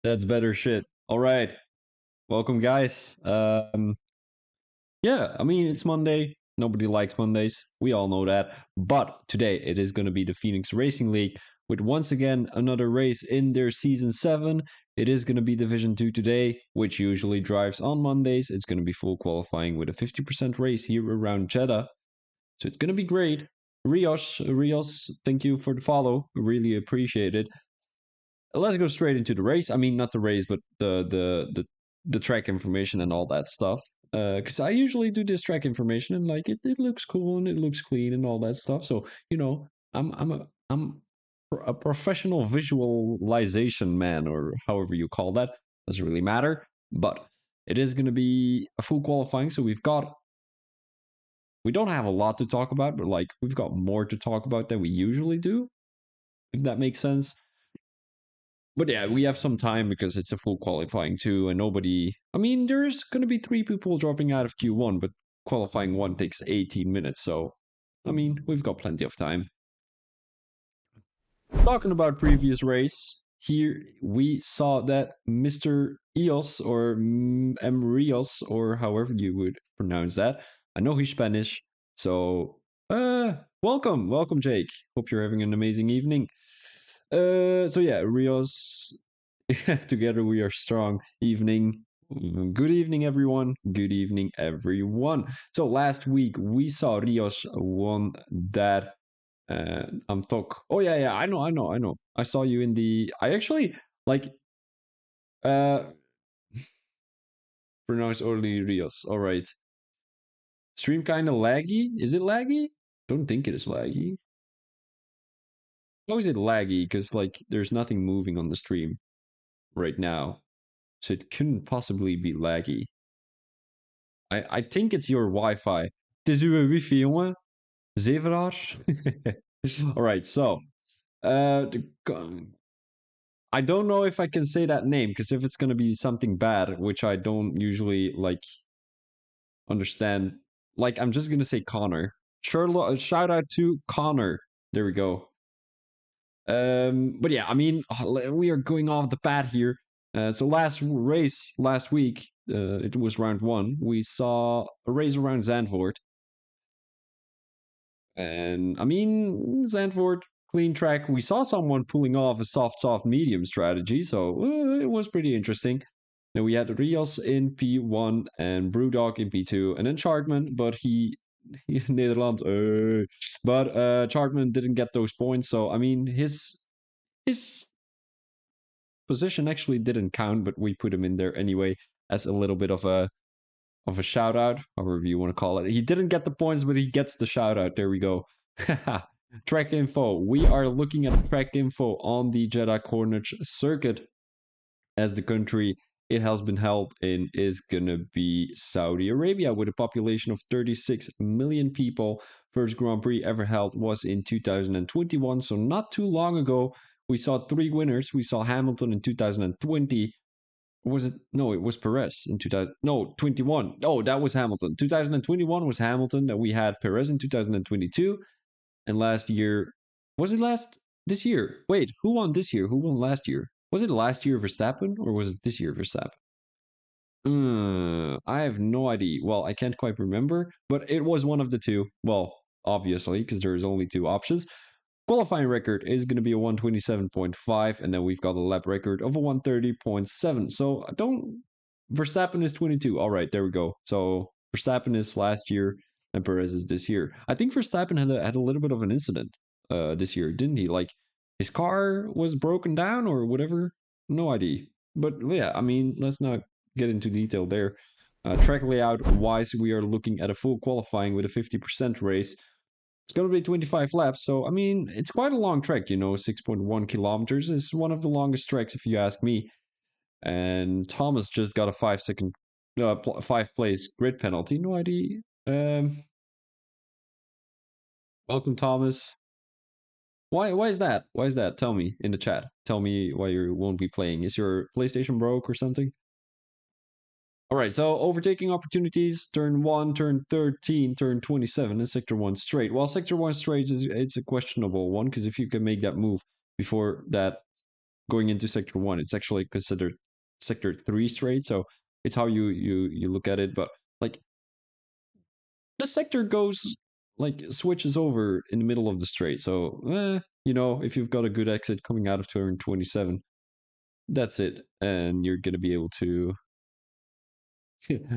That's better shit. All right. Welcome, guys. Yeah, I mean, it's Monday. Nobody likes Mondays. We all know that. But today it is going to be the Phoenix Racing League with once again another race in their season 7. It is going to be Division 2 today, which usually drives on Mondays. It's going to be full qualifying with a 50% race here around Jeddah. So it's going to be great. Rios, thank you for the follow. Really appreciate it. Let's go straight into the race. I mean, not the race, but the track information and all that stuff. Because I usually do this track information and like it looks cool and it looks clean and all that stuff. So I'm a professional visualization man or however you call that. Doesn't really matter. But it is going to be a full qualifying. So we don't have a lot to talk about, but like we've got more to talk about than we usually do. If that makes sense. But yeah, we have some time because it's a full qualifying too, and nobody. I mean, there's gonna be 3 people dropping out of Q1, but qualifying one takes 18 minutes, so I mean, we've got plenty of time. Talking about previous race, here we saw that Mr. Eos or M. Rios or however you would pronounce that. I know he's Spanish, so welcome, Jake. Hope you're having an amazing evening. So yeah, Rios. Together we are strong. Evening. Good evening, everyone. Good evening, everyone. So last week we saw Rios won that. I'm talk. Oh yeah, I know. I saw you in the. I actually like. Uh, pronounce only Rios. All right. Stream kind of laggy. Is it laggy? Don't think it is laggy. How is it laggy? Because like there's nothing moving on the stream right now, so it couldn't possibly be laggy. I think it's your Wi-Fi. Het is uw wifi, jongen. Zeveraar. All right, so I don't know if I can say that name because if it's gonna be something bad, which I don't usually like understand, like I'm just gonna say Connor. Sure, shout out to Connor. There we go. But yeah, I mean, we are going off the pad here. So last race last week, it was round 1. We saw a race around Zandvoort. And I mean, Zandvoort, clean track. We saw someone pulling off a soft, medium strategy, so it was pretty interesting. Then we had Rios in P1 and Brewdog in P2, and then Chartman, but Nederland, but Chartman didn't get those points. So I mean, his position actually didn't count, but we put him in there anyway as a little bit of a shout out, however you want to call it. He didn't get the points, but he gets the shout out. There we go. Track info. We are looking at track info on the Jeddah Corniche circuit as the country it has been held in is gonna be Saudi Arabia with a population of 36 million people. First Grand Prix ever held was in 2021, so not too long ago. We saw 3 winners. We saw Hamilton in 2020, was it? No, it was Perez in 2000. No, 21. Oh, that was Hamilton. 2021 was Hamilton. That we had Perez in 2022, and last year was it last this year? Wait, who won this year? Who won last year? Was it last year Verstappen or was it this year Verstappen? I have no idea. Well, I can't quite remember, but it was one of the two. Well, obviously, because there's only 2 options. Qualifying record is going to be a 127.5, and then we've got a lap record of a 130.7. So don't. Verstappen is 22. All right, there we go. So Verstappen is last year, and Perez is this year. I think Verstappen had a little bit of an incident this year, didn't he? Like his car was broken down or whatever. No idea. But yeah, I mean, let's not get into detail there. Track layout wise, we are looking at a full qualifying with a 50% race. It's going to be 25 laps. So, I mean, it's quite a long track, 6.1 kilometers is one of the longest tracks, if you ask me. And Thomas just got a 5 second, 5 place grid penalty. No idea. Um, welcome, Thomas. Why is that? Why is that? Tell me in the chat. Tell me why you won't be playing. Is your PlayStation broke or something? All right, so overtaking opportunities, turn 1, turn 13, turn 27, and sector 1 straight. Well, sector 1 straight it's a questionable one because if you can make that move before that going into sector 1. It's actually considered sector 3 straight, so it's how you look at it. But like the sector goes like switches over in the middle of the straight. So if you've got a good exit coming out of turn 27, that's it, and you're gonna be able to.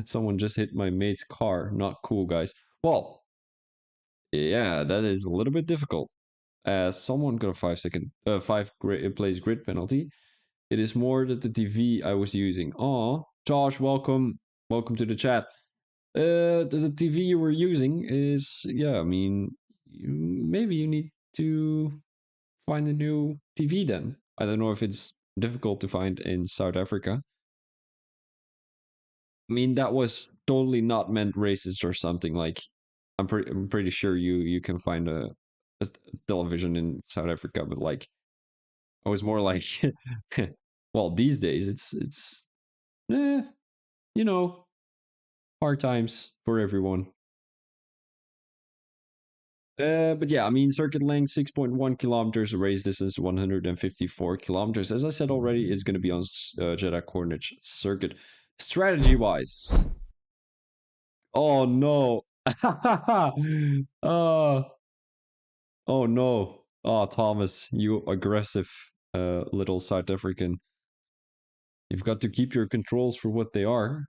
Someone just hit my mate's car. Not cool, guys. Well, yeah, that is a little bit difficult. As someone got a 5-second, plays grid penalty. It is more that the TV I was using. Oh, Josh, welcome to the chat. The TV you were using is, yeah, I mean, maybe you need to find a new TV then. I don't know if it's difficult to find in South Africa. I mean, that was totally not meant racist or something. Like, I'm pretty sure you can find a television in South Africa, but like, I was more like, well, these days it's eh, you know, hard times for everyone. But yeah, I mean, circuit length 6.1 kilometers, race distance 154 kilometers. As I said already, it's going to be on Jeddah Corniche circuit. Strategy wise, oh no, uh, oh no, oh Thomas, you aggressive little South African. You've got to keep your controls for what they are.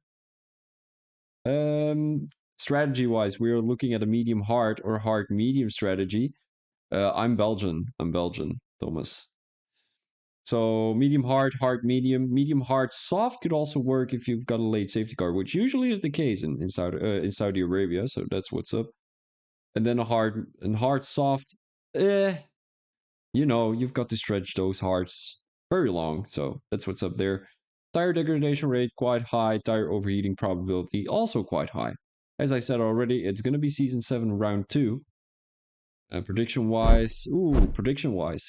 Um, Strategy wise, we are looking at a medium hard or hard medium strategy. I'm Belgian. I'm Belgian, Thomas. So medium hard, hard medium, medium hard soft could also work if you've got a late safety car, which usually is the case in Saudi Arabia. So that's what's up. And then a hard soft. Eh, you've got to stretch those hearts very long. So that's what's up there. Tire degradation rate quite high. Tire overheating probability also quite high. As I said already, it's going to be season 7 round 2. Prediction wise, who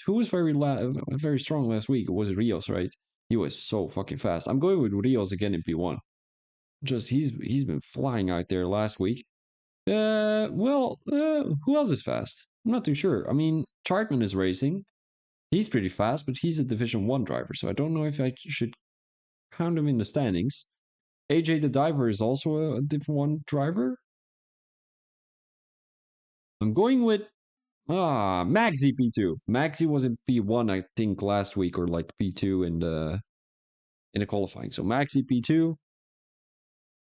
was very strong last week? It was Rios, right? He was so fucking fast. I'm going with Rios again in P1. Just he's been flying out there last week. Who else is fast? I'm not too sure. I mean, Chartman is racing. He's pretty fast, but he's a Division 1 driver, so I don't know if I should count him in the standings. AJ the Diver is also a Div 1 driver. I'm going with Maxi P2. Maxi was in P1, I think, last week, or like P2 in the qualifying. So Maxi P2.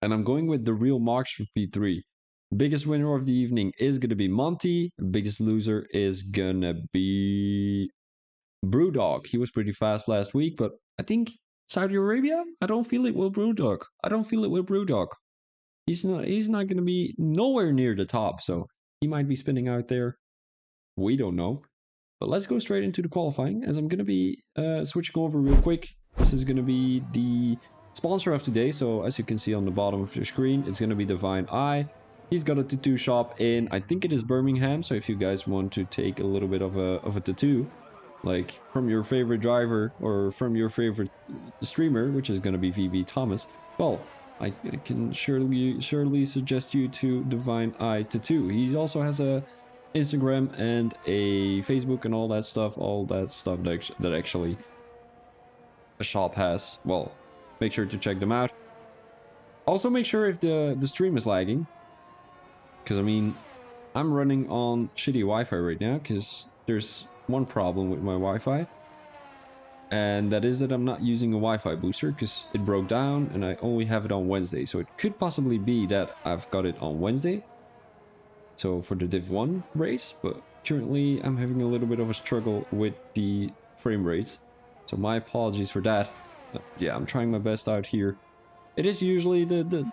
And I'm going with the real Marks for P3. Biggest winner of the evening is gonna be Monty. Biggest loser is gonna be Brewdog. He was pretty fast last week, but I think Saudi Arabia, I don't feel it with Brewdog. I don't feel it with Brewdog. He's not gonna be nowhere near the top, so he might be spinning out there. We don't know. But let's go straight into the qualifying, as I'm going to be switching over real quick. This is going to be the sponsor of today. So as you can see on the bottom of your screen, it's going to be Divine Eye. He's got a tattoo shop in, I think it is Birmingham. So if you guys want to take a little bit of a tattoo, like from your favorite driver or from your favorite streamer, which is going to be VB Thomas, well, I can surely suggest you to Divine Eye Tattoo. He also has a Instagram and a Facebook and all that stuff that actually a shop has. Well, make sure to check them out. Also, make sure if the stream is lagging, because I mean, I'm running on shitty Wi-Fi right now because there's one problem with my Wi-Fi, and that is that I'm not using a Wi-Fi booster because it broke down and I only have it on Wednesday. So it could possibly be that I've got it on Wednesday, so for the Div 1 race, but currently I'm having a little bit of a struggle with the frame rates, so my apologies for that. Yeah, I'm trying my best out here. It is usually the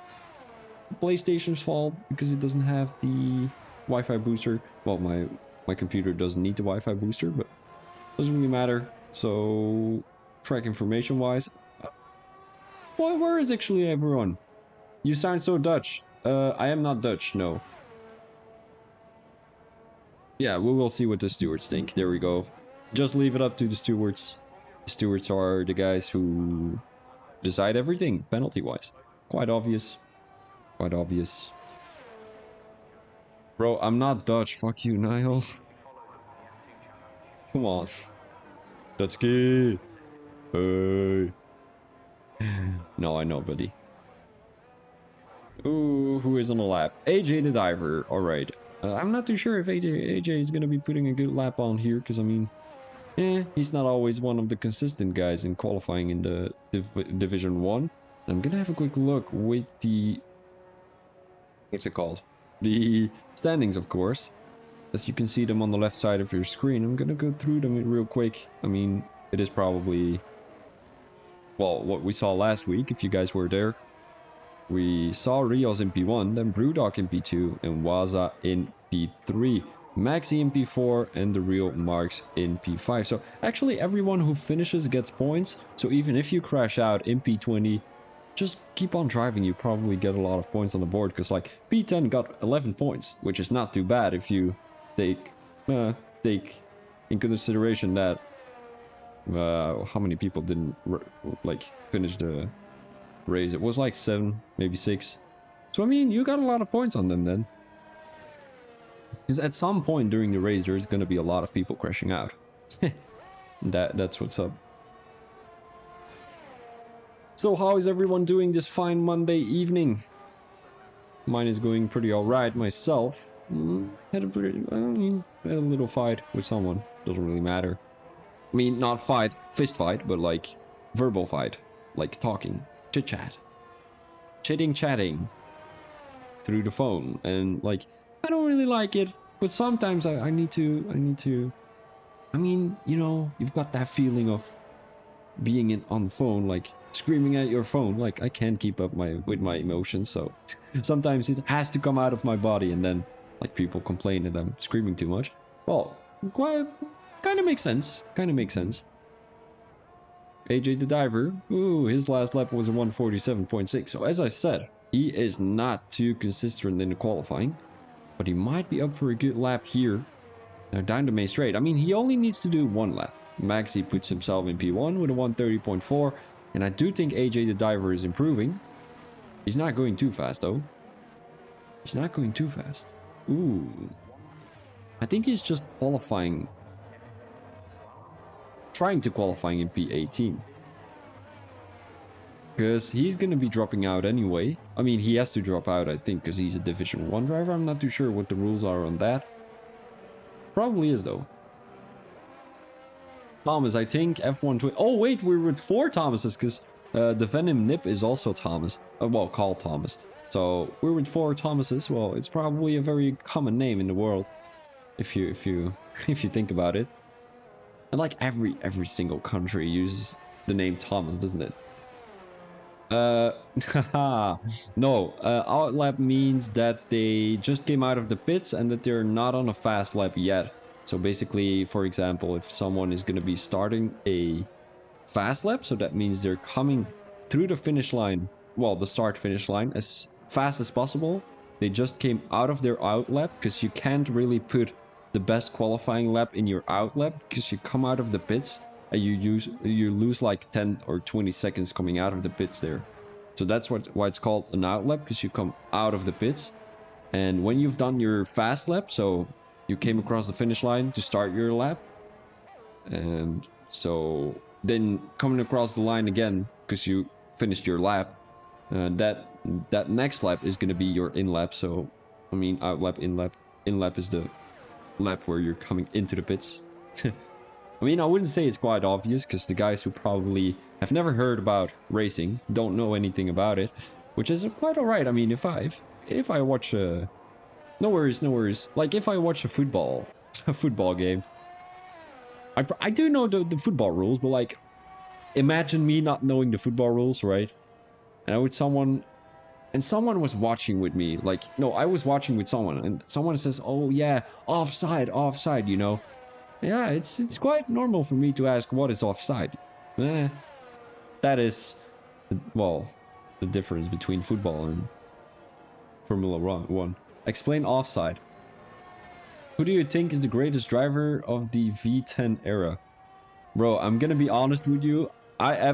PlayStation's fault because it doesn't have the Wi-Fi booster. Well, my computer doesn't need the Wi-Fi booster, but it doesn't really matter. So track information wise, where is actually everyone? You sound so Dutch. I am not Dutch, no. Yeah, we will see what the stewards think. There we go. Just leave it up to the stewards. The stewards are the guys who decide everything, penalty-wise. Quite obvious. Quite obvious. Bro, I'm not Dutch. Fuck you, Niall. Come on. Dutchki. Hey. No, I know, buddy. Ooh, who is on the lap? AJ the Diver. All right. I'm not too sure if AJ is going to be putting a good lap on here, because, I mean, he's not always one of the consistent guys in qualifying in the Division 1. I'm going to have a quick look with the... What's it called? The standings, of course. As you can see them on the left side of your screen. I'm going to go through them real quick. I mean, it is probably... Well, what we saw last week, if you guys were there. We saw Rios in P1, then Brewdog in P2, and Waza in P3. Maxi in P4, and the real Marks in P5. So actually everyone who finishes gets points. So even if you crash out in P20, just keep on driving. You probably get a lot of points on the board. Because like P10 got 11 points, which is not too bad if you take in consideration that how many people didn't like finish the race. It was like 7, maybe 6. So I mean, you got a lot of points on them then. Because at some point during the race, there's going to be a lot of people crashing out. That's what's up. So how is everyone doing this fine Monday evening? Mine is going pretty alright myself. Had a little fight with someone. Doesn't really matter. I mean, not fight, fist fight, but like verbal fight. Like talking. Chit-chat. Chatting. Through the phone. And like, I don't really like it. But sometimes I need to... I mean, you know, you've got that feeling of being on the phone, like screaming at your phone. Like, I can't keep up with my emotions, so sometimes it has to come out of my body, and then like people complain that I'm screaming too much. Well, kind of makes sense. AJ the Diver, ooh, his last lap was a 147.6. So as I said, he is not too consistent in the qualifying, but he might be up for a good lap here. Now down the main straight. I mean, he only needs to do one lap. Maxi puts himself in P1 with a 130.4, and I do think AJ the Diver is improving. He's not going too fast though. He's not going too fast. Ooh. I think he's just qualifying. Trying to qualifying in P18. Because he's going to be dropping out anyway. I mean, he has to drop out, I think, because he's a Division 1 driver. I'm not too sure what the rules are on that. Probably is, though. Thomas, I think, F120. Oh, wait, we're with 4 Thomases, because the Venom Nip is also Thomas. Well, called Thomas. So, we're with 4 Thomases. Well, it's probably a very common name in the world. If you think about it. And like every single country uses the name Thomas, doesn't it? No, outlap means that they just came out of the pits and that they're not on a fast lap yet. So basically, for example, if someone is going to be starting a fast lap, so that means they're coming through the finish line, well, the start finish line, as fast as possible. They just came out of their outlap, because you can't really put the best qualifying lap in your outlap, because you come out of the pits and you lose like 10 or 20 seconds coming out of the pits there. So that's why it's called an outlap, because you come out of the pits. And when you've done your fast lap, so you came across the finish line to start your lap, and so then coming across the line again because you finished your lap, that next lap is going to be your in lap. So I mean, outlap, in lap is the lap where you're coming into the pits. I mean, I wouldn't say it's quite obvious, because the guys who probably have never heard about racing don't know anything about it, which is quite alright. I mean, if I watch no worries. Like, if I watch a football game, I do know the football rules, but like, imagine me not knowing the football rules, right? And someone was watching with me. Like, no, I was watching with someone, and someone says, "Oh yeah, offside," you know. Yeah, it's quite normal for me to ask what is offside. That is, well, the difference between football and Formula 1. Explain offside. Who do you think is the greatest driver of the V10 era? Bro, I'm gonna be honest with you. I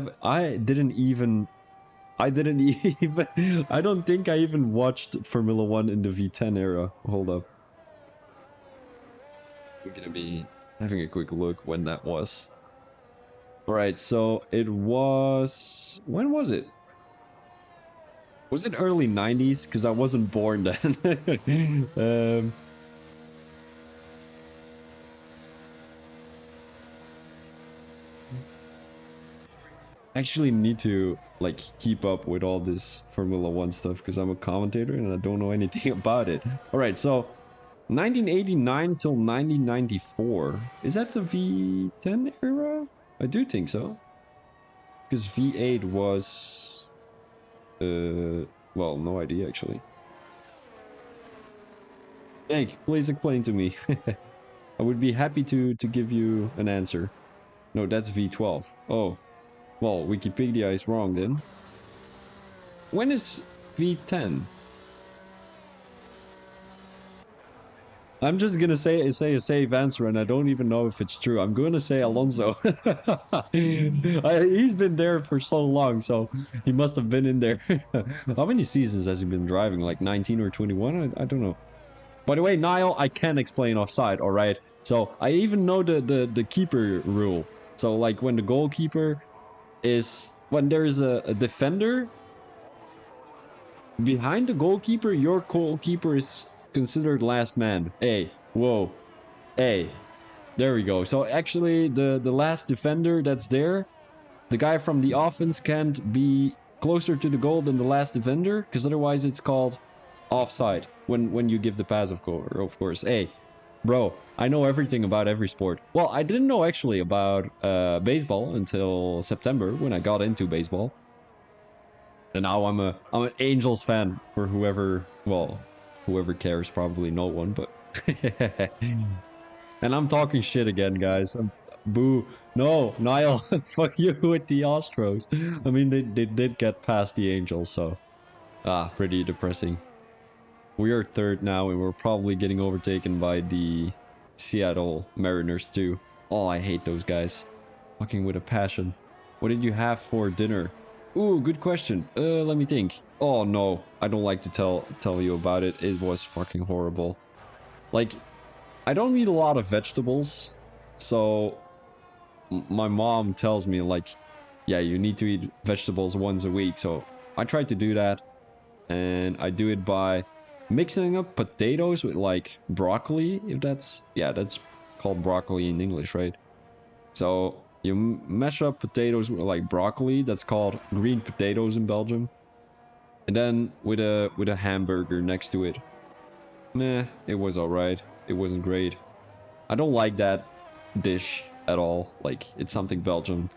don't think I even watched Formula 1 in the V10 era. Hold up. I'm gonna be having a quick look when that was. All right, so it was... When was it? Was it early 90s? Because I wasn't born then. Actually need to like keep up with all this Formula One stuff because I'm a commentator and I don't know anything about it. All right, so 1989 till 1994. Is that the V10 era? I do think so. Because V8 was... well, no idea actually. Hank, please explain to me. I would be happy to give you an answer. No, that's V12. Oh, well, Wikipedia is wrong then. When is V10? I'm just gonna say a safe answer, and I don't even know if it's true. I'm gonna say Alonso. He's been there for so long, so he must have been in there. How many seasons has he been driving? Like 19 or 21? I don't know. By the way, Niall, I can explain offside, all right? So I even know the keeper rule. So like when the goalkeeper is... When there's a defender behind the goalkeeper, your goalkeeper is considered last man. Hey, whoa, hey, there we go. So actually, the last defender that's there, the guy from the offense can't be closer to the goal than the last defender, because otherwise it's called offside when you give the pass, of course. Hey, bro, I know everything about every sport. Well, I didn't know actually about baseball until September when I got into baseball. And now I'm an Angels fan for whoever, well, whoever cares, probably no one, but and I'm talking shit again, guys. Boo. No, Niall, fuck you with the Astros. I mean, they did get past the Angels, so pretty depressing. We are third now, and we're probably getting overtaken by the Seattle Mariners too. Oh, I hate those guys. Fucking with a passion. What did you have for dinner? Ooh, good question. Let me think. Oh no, I don't like to tell you about it. It was fucking horrible. Like, I don't eat a lot of vegetables, so my mom tells me like, yeah, you need to eat vegetables once a week. So I tried to do that, and I do it by mixing up potatoes with like broccoli. If that's called broccoli in English, right? So you mash up potatoes with like broccoli. That's called green potatoes in Belgium. And then with a hamburger next to it. Meh, it was alright. It wasn't great. I don't like that dish at all. Like, it's something Belgian.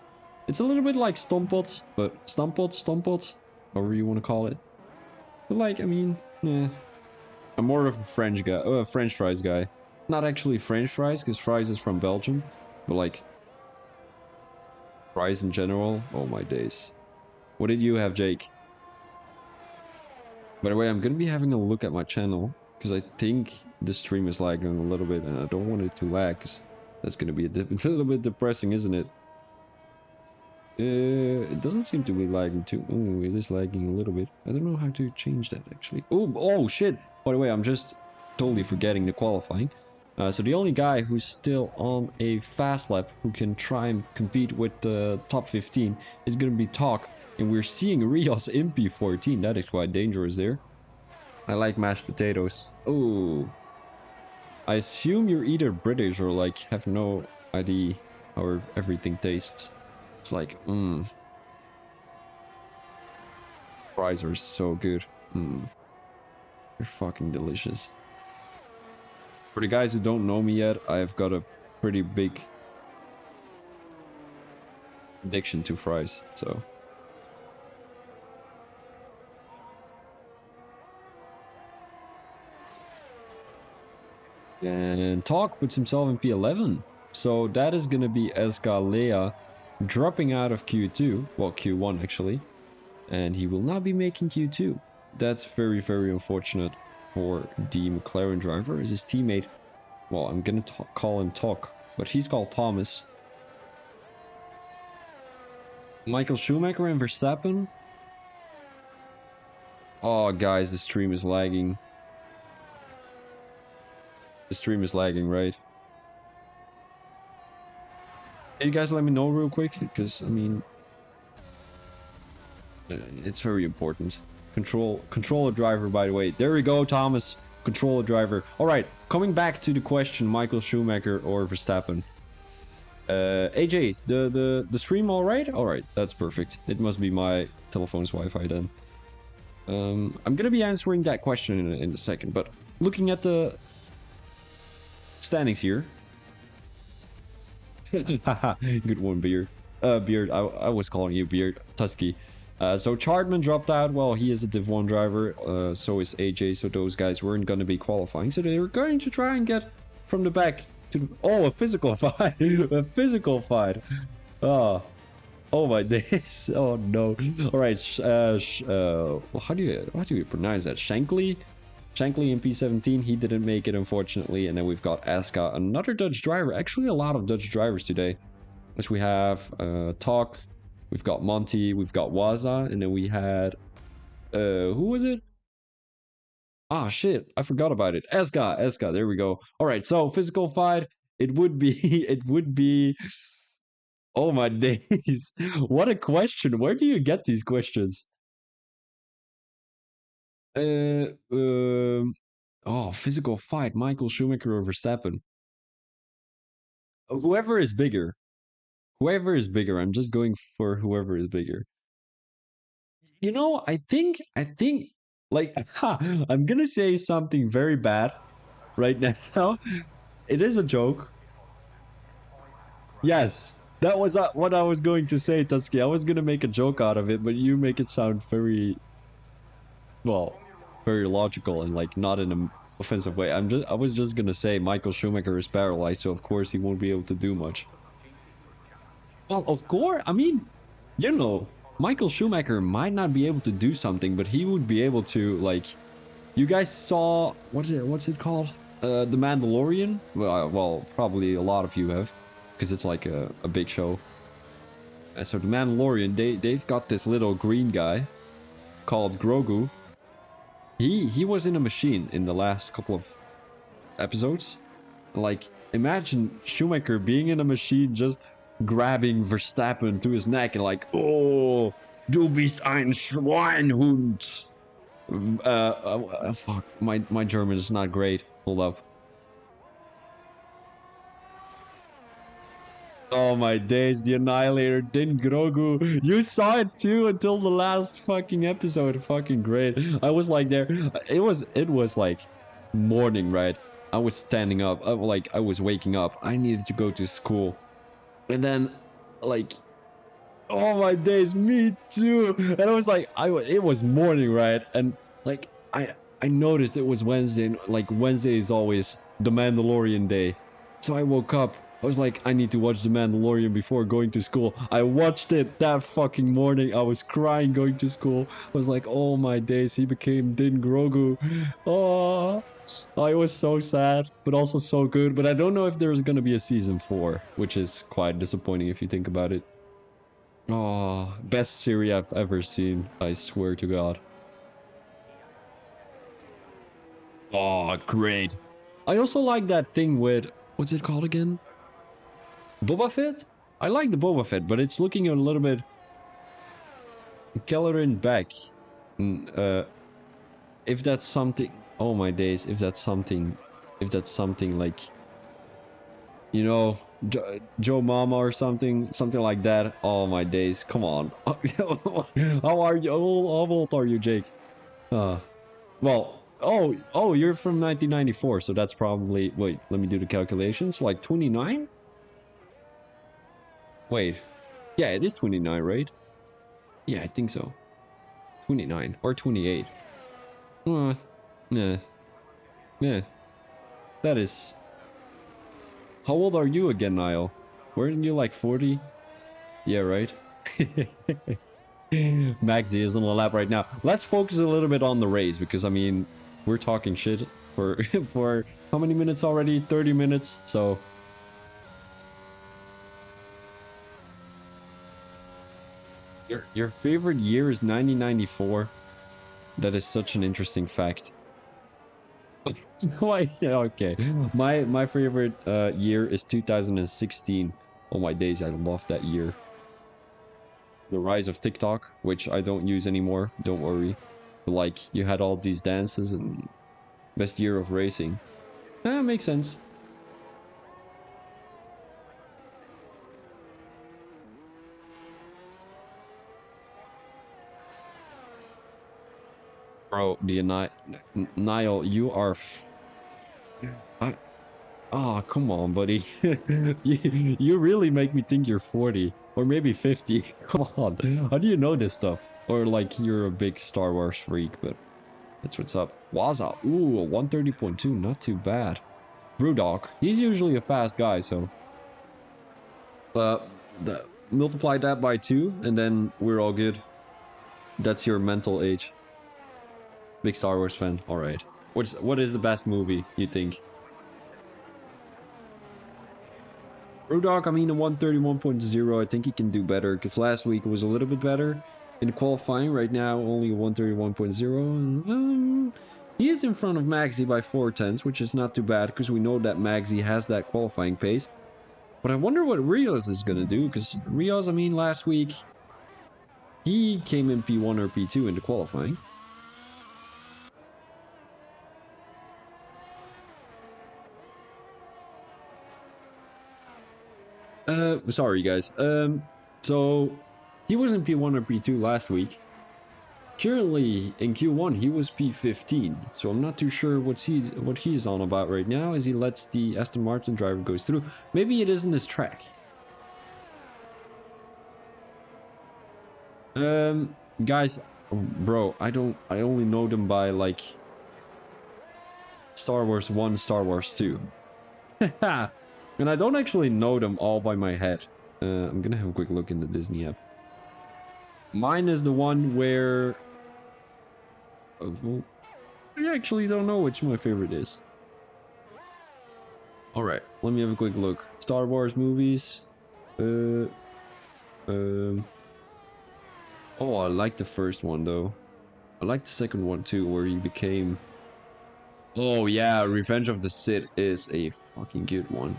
It's a little bit like stompot, but stompot, however you want to call it. But like, I mean, I'm more of a French guy, French fries guy. Not actually French fries, because fries is from Belgium, but like fries in general. Oh my days. What did you have, Jake? By the way, I'm gonna be having a look at my channel because I think the stream is lagging a little bit, and I don't want it to lag because that's gonna be a little bit depressing, isn't it? It doesn't seem to be lagging too. Oh, it is lagging a little bit. I don't know how to change that actually. Oh shit! By the way, I'm just totally forgetting the qualifying. So the only guy who's still on a fast lap who can try and compete with the top 15 is gonna be Talk, and we're seeing Rios in P14. That is quite dangerous there. I like mashed potatoes. Oh, I assume you're either British or like have no idea how everything tastes. It's like, fries are so good. They're fucking delicious. For the guys who don't know me yet, I've got a pretty big addiction to fries, so. And Talk puts himself in P11. So that is going to be Escalea dropping out of Q2. Well, Q1 actually. And he will not be making Q2. That's very, very unfortunate for the McLaren driver, as his teammate, well, I'm going to call him Talk, but he's called Thomas. Michael Schumacher and Verstappen. Oh, guys, the stream is lagging. The stream is lagging, right? Can you guys let me know real quick? Because, I mean, it's very important. Control a driver, by the way. There we go, Thomas. Control a driver. All right, coming back to the question, Michael Schumacher or Verstappen. AJ, the stream all right? All right, that's perfect. It must be my telephone's Wi-Fi then. I'm gonna be answering that question in a second, but looking at the standings here. Good one, Beard. Beard. I was calling you Beard. Tusky. So Chartman dropped out. Well, he is a Div 1 driver. So is AJ. So those guys weren't going to be qualifying. So they were going to try and get from the back to... Oh, a physical fight. A physical fight. Oh. Oh my days. Oh no. All right. How do you pronounce that? Shankly? Shankly in P17. He didn't make it, unfortunately. And then we've got Aska, another Dutch driver. Actually, a lot of Dutch drivers today. As we have Talk. We've got Monty, we've got Waza, and then we had who was it? Ah shit, I forgot about it. Eska, there we go. Alright, so physical fight, it would be it would be oh my days. What a question. Where do you get these questions? Oh, physical fight, Michael Schumacher or Verstappen. Whoever is bigger. Whoever is bigger. I'm just going for whoever is bigger. You know, I think, like, I'm gonna say something very bad right now. It is a joke. Yes, that was what I was going to say, Tusky. I was gonna make a joke out of it, but you make it sound very, well, very logical and like not in an offensive way. I was just gonna say Michael Schumacher is paralyzed, so of course he won't be able to do much. Well, of course, I mean, you know, Michael Schumacher might not be able to do something, but he would be able to, like, you guys saw, what's it called? The Mandalorian? Well, probably a lot of you have, because it's like a big show. And so the Mandalorian, they've got this little green guy called Grogu. He was in a machine in the last couple of episodes. Like, imagine Schumacher being in a machine just grabbing Verstappen to his neck and like, oh, du bist ein Schweinhund. Fuck, my German is not great. Hold up. Oh my days, the Annihilator, Din Grogu. You saw it too until the last fucking episode. Fucking great. I was like there. It was like morning, right? I was standing up. I was waking up. I needed to go to school. And then, like, oh my days, me too. And I was like, it was morning, right? And like, I noticed it was Wednesday. Like, Wednesday is always the Mandalorian day. So I woke up. I was like, I need to watch The Mandalorian before going to school. I watched it that fucking morning. I was crying going to school. I was like, oh my days, he became Din Grogu. Oh, I was so sad, but also so good. But I don't know if there's gonna be a season 4, which is quite disappointing if you think about it. Oh, best series I've ever seen. I swear to God. Oh, great. I also like that thing with, what's it called again? Boba Fett? I like the Boba Fett, but it's looking a little bit Kellerin back. If that's something, oh my days, if that's something like, you know, Joe Mama or something like that. Oh my days, come on. How are you? How old are you, Jake? Well, oh, you're from 1994, so that's probably, wait, let me do the calculations. Like 29? Wait, yeah, it is 29, right? Yeah, I think so. 29 or 28. Nah. Yeah. That is... How old are you again, Niall? Weren't you like 40? Yeah, right? Maxi is on the lap right now. Let's focus a little bit on the race, because, I mean, we're talking shit for, for how many minutes already? 30 minutes, so... Your favorite year is 1994? That is such an interesting fact. Why? Okay. My favorite year is 2016. Oh my days, I loved that year. The rise of TikTok, which I don't use anymore, don't worry. But like, you had all these dances and best year of racing. That makes sense. Bro, Niall, you are... I, oh, come on, buddy. you really make me think you're 40 or maybe 50. Come on. How do you know this stuff? Or like you're a big Star Wars freak, but that's what's up. Waza. Ooh, a 130.2. Not too bad. Brewdog. He's usually a fast guy, so... multiply that by 2 and then we're all good. That's your mental age. Big Star Wars fan. All right. What is the best movie you think? Brewdog, I mean, a 131.0. I think he can do better because last week it was a little bit better in qualifying. Right now, only a 131.0. He is in front of Maxi by 4/10, which is not too bad because we know that Maxi has that qualifying pace. But I wonder what Rios is gonna do because Rios, I mean, last week he came in P1 or P2 in the qualifying. Sorry guys. So he was in P1 or P2 last week. Currently in Q1 he was P15, so I'm not too sure what he's on about right now as he lets the Aston Martin driver goes through. Maybe it isn't his track. Guys, bro, I only know them by like Star Wars 1, Star Wars 2. And I don't actually know them all by my head. I'm gonna have a quick look in the Disney app. Mine is the one where... I actually don't know which my favorite is. Alright, let me have a quick look. Star Wars movies. Oh, I like the first one though. I like the second one too, where he became... Oh yeah, Revenge of the Sith is a fucking good one.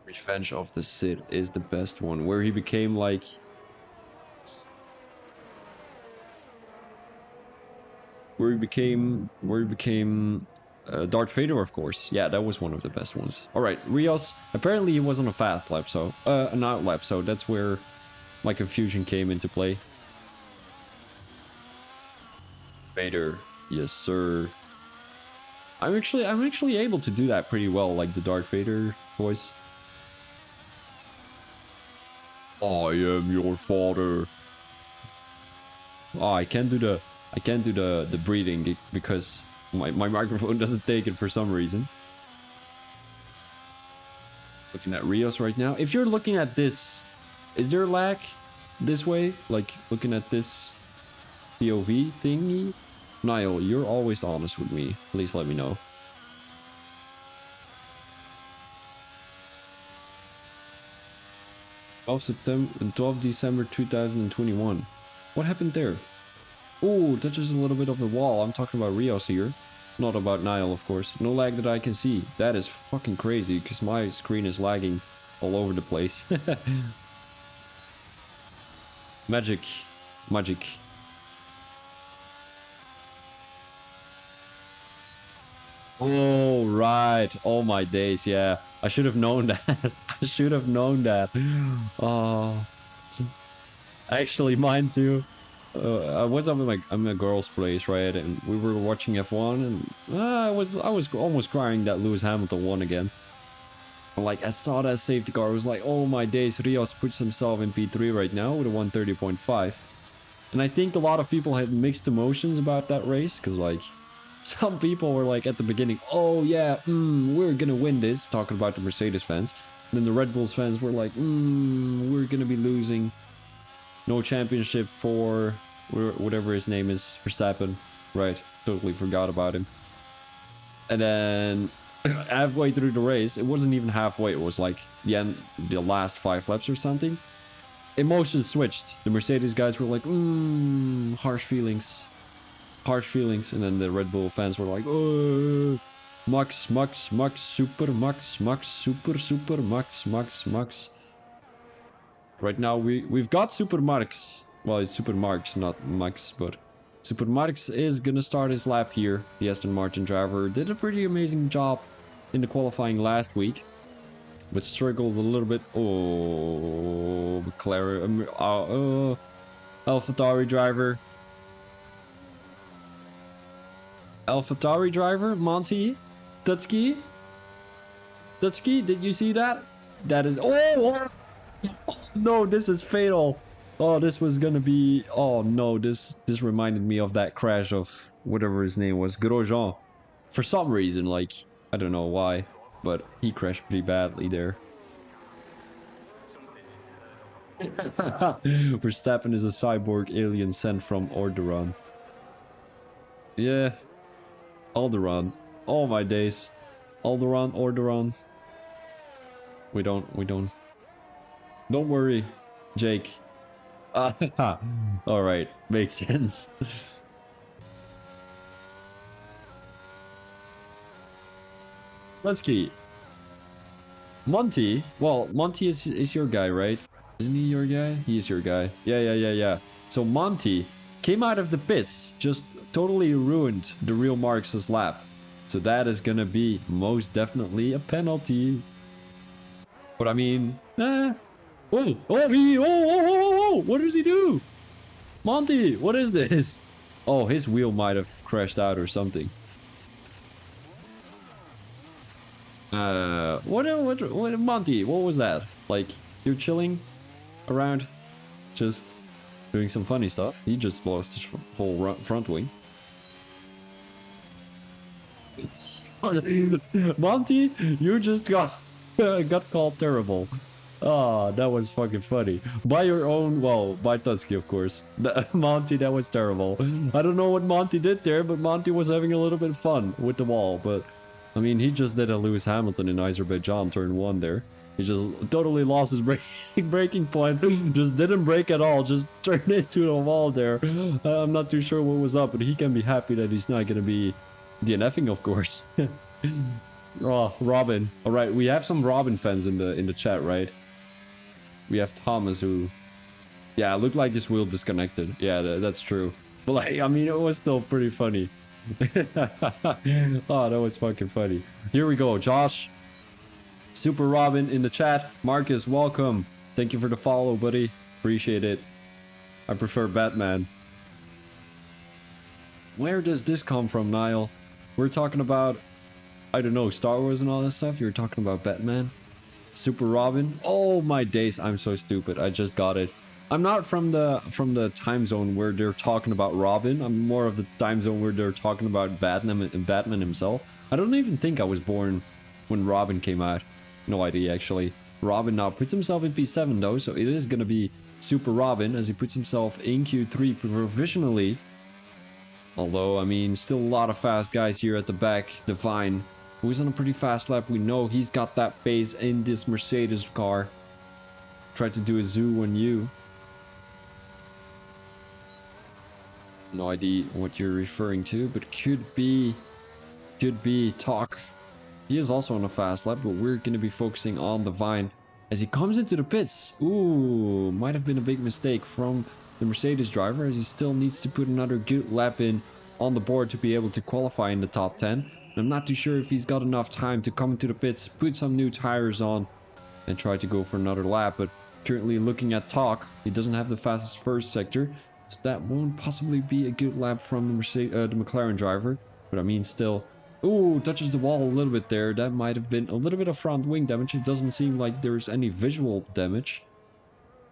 Revenge of the Sith is the best one, where he became like... Where he became Darth Vader, of course. Yeah, that was one of the best ones. Alright, Rios, apparently he was on a fast lap, so... an out lap, so that's where my confusion came into play. Vader, yes sir. I'm actually able to do that pretty well, like the Darth Vader voice. I am your father. Oh, I can't do the breathing because my microphone doesn't take it for some reason. Looking at Rios right now. If you're looking at this, is there lag this way? Like looking at this POV thingy? Niall, you're always honest with me. Please let me know. September 12 December 2021. What happened there? Oh, touches a little bit of the wall. I'm talking about Rios here. Not about Niall, of course. No lag that I can see. That is fucking crazy because my screen is lagging all over the place. Magic. Oh, right. Oh my days, yeah. I should have known that. I should have known that. Oh. Actually, mine too. I was up in my girl's place, right? And we were watching F1 and I was almost crying that Lewis Hamilton won again. Like, I saw that safety car. I was like, oh my days, Rios puts himself in P3 right now with a 130.5. And I think a lot of people had mixed emotions about that race because, like, some people were like at the beginning, oh yeah, we're gonna win this, talking about the Mercedes fans. And then the Red Bulls fans were like, we're gonna be losing. No championship for whatever his name is, Verstappen. Right, totally forgot about him. And then halfway through the race, it wasn't even halfway, it was like the last 5 laps or something. Emotions switched. The Mercedes guys were like, harsh feelings. And then the Red Bull fans were like, oh. Max, Max, Max, Super, Max, Max, Super, Super, Max, Max, Max. Right now we've got Super Marx. Well, it's Super Marx, not Max, but Super Marx is gonna start his lap here. The Aston Martin driver did a pretty amazing job in the qualifying last week, but struggled a little bit. Oh, McLaren, AlphaTauri driver. AlphaTauri driver, Monty, Dutski. Dutski, did you see that? That is, oh no, this is fatal. Oh, this was gonna be, oh no, this reminded me of that crash of whatever his name was, Grosjean. For some reason, like, I don't know why, but he crashed pretty badly there. Verstappen is a cyborg alien sent from Alderaan. Yeah, Alderaan. Oh my days. Alderaan, Alderaan. We don't. Don't worry, Jake. Alright, makes sense. Let's key. Monty. Well, Monty is your guy, right? Isn't he your guy? He is your guy. Yeah. So Monty came out of the pits, just totally ruined the real Marx's lap. So that is gonna be most definitely a penalty. But I mean, what does he do? Monty, what is this? Oh, his wheel might have crashed out or something. What, Monty, what was that? Like, you're chilling around, just doing some funny stuff. He just lost his whole front wing. Monty, you just got called terrible. Oh, that was fucking funny. By your own, well, by Tutsky, of course. Monty, that was terrible. I don't know what Monty did there, but Monty was having a little bit of fun with the wall. But, I mean, he just did a Lewis Hamilton in Azerbaijan turn 1 there. He just totally lost his braking point. Just didn't brake at all. Just turned into the wall there. I'm not too sure what was up, but he can be happy that he's not going to be DNFing, of course. Oh, Robin. All right, we have some Robin fans in the chat, right? We have Thomas who, yeah, looked like his wheel disconnected. Yeah, that's true. But like, I mean, it was still pretty funny. Oh, that was fucking funny. Here we go, Josh. Super Robin in the chat. Marcus, welcome. Thank you for the follow, buddy. Appreciate it. I prefer Batman. Where does this come from, Niall? We're talking about, I don't know, Star Wars and all that stuff. You're talking about Batman. Super Robin. Oh my days, I'm so stupid. I just got it. I'm not from the time zone where they're talking about Robin. I'm more of the time zone where they're talking about Batman himself. I don't even think I was born when Robin came out. No idea, actually. Robin now puts himself in P7 though, so it is gonna be Super Robin as he puts himself in Q3 provisionally. Although, I mean, still a lot of fast guys here at the back. Divine, who is on a pretty fast lap. We know he's got that pace in this Mercedes car. Tried to do a zoo on you. No idea what you're referring to, but could be Talk. He is also on a fast lap, but we're going to be focusing on Divine as he comes into the pits. Ooh, might have been a big mistake from the Mercedes driver, as he still needs to put another good lap in on the board to be able to qualify in the top 10. I'm not too sure if he's got enough time to come into the pits, put some new tires on, and try to go for another lap. But currently looking at Talk, he doesn't have the fastest first sector, so that won't possibly be a good lap from the McLaren driver. But I mean, still, ooh, touches the wall a little bit there. That might have been a little bit of front wing damage. It doesn't seem like there's any visual damage.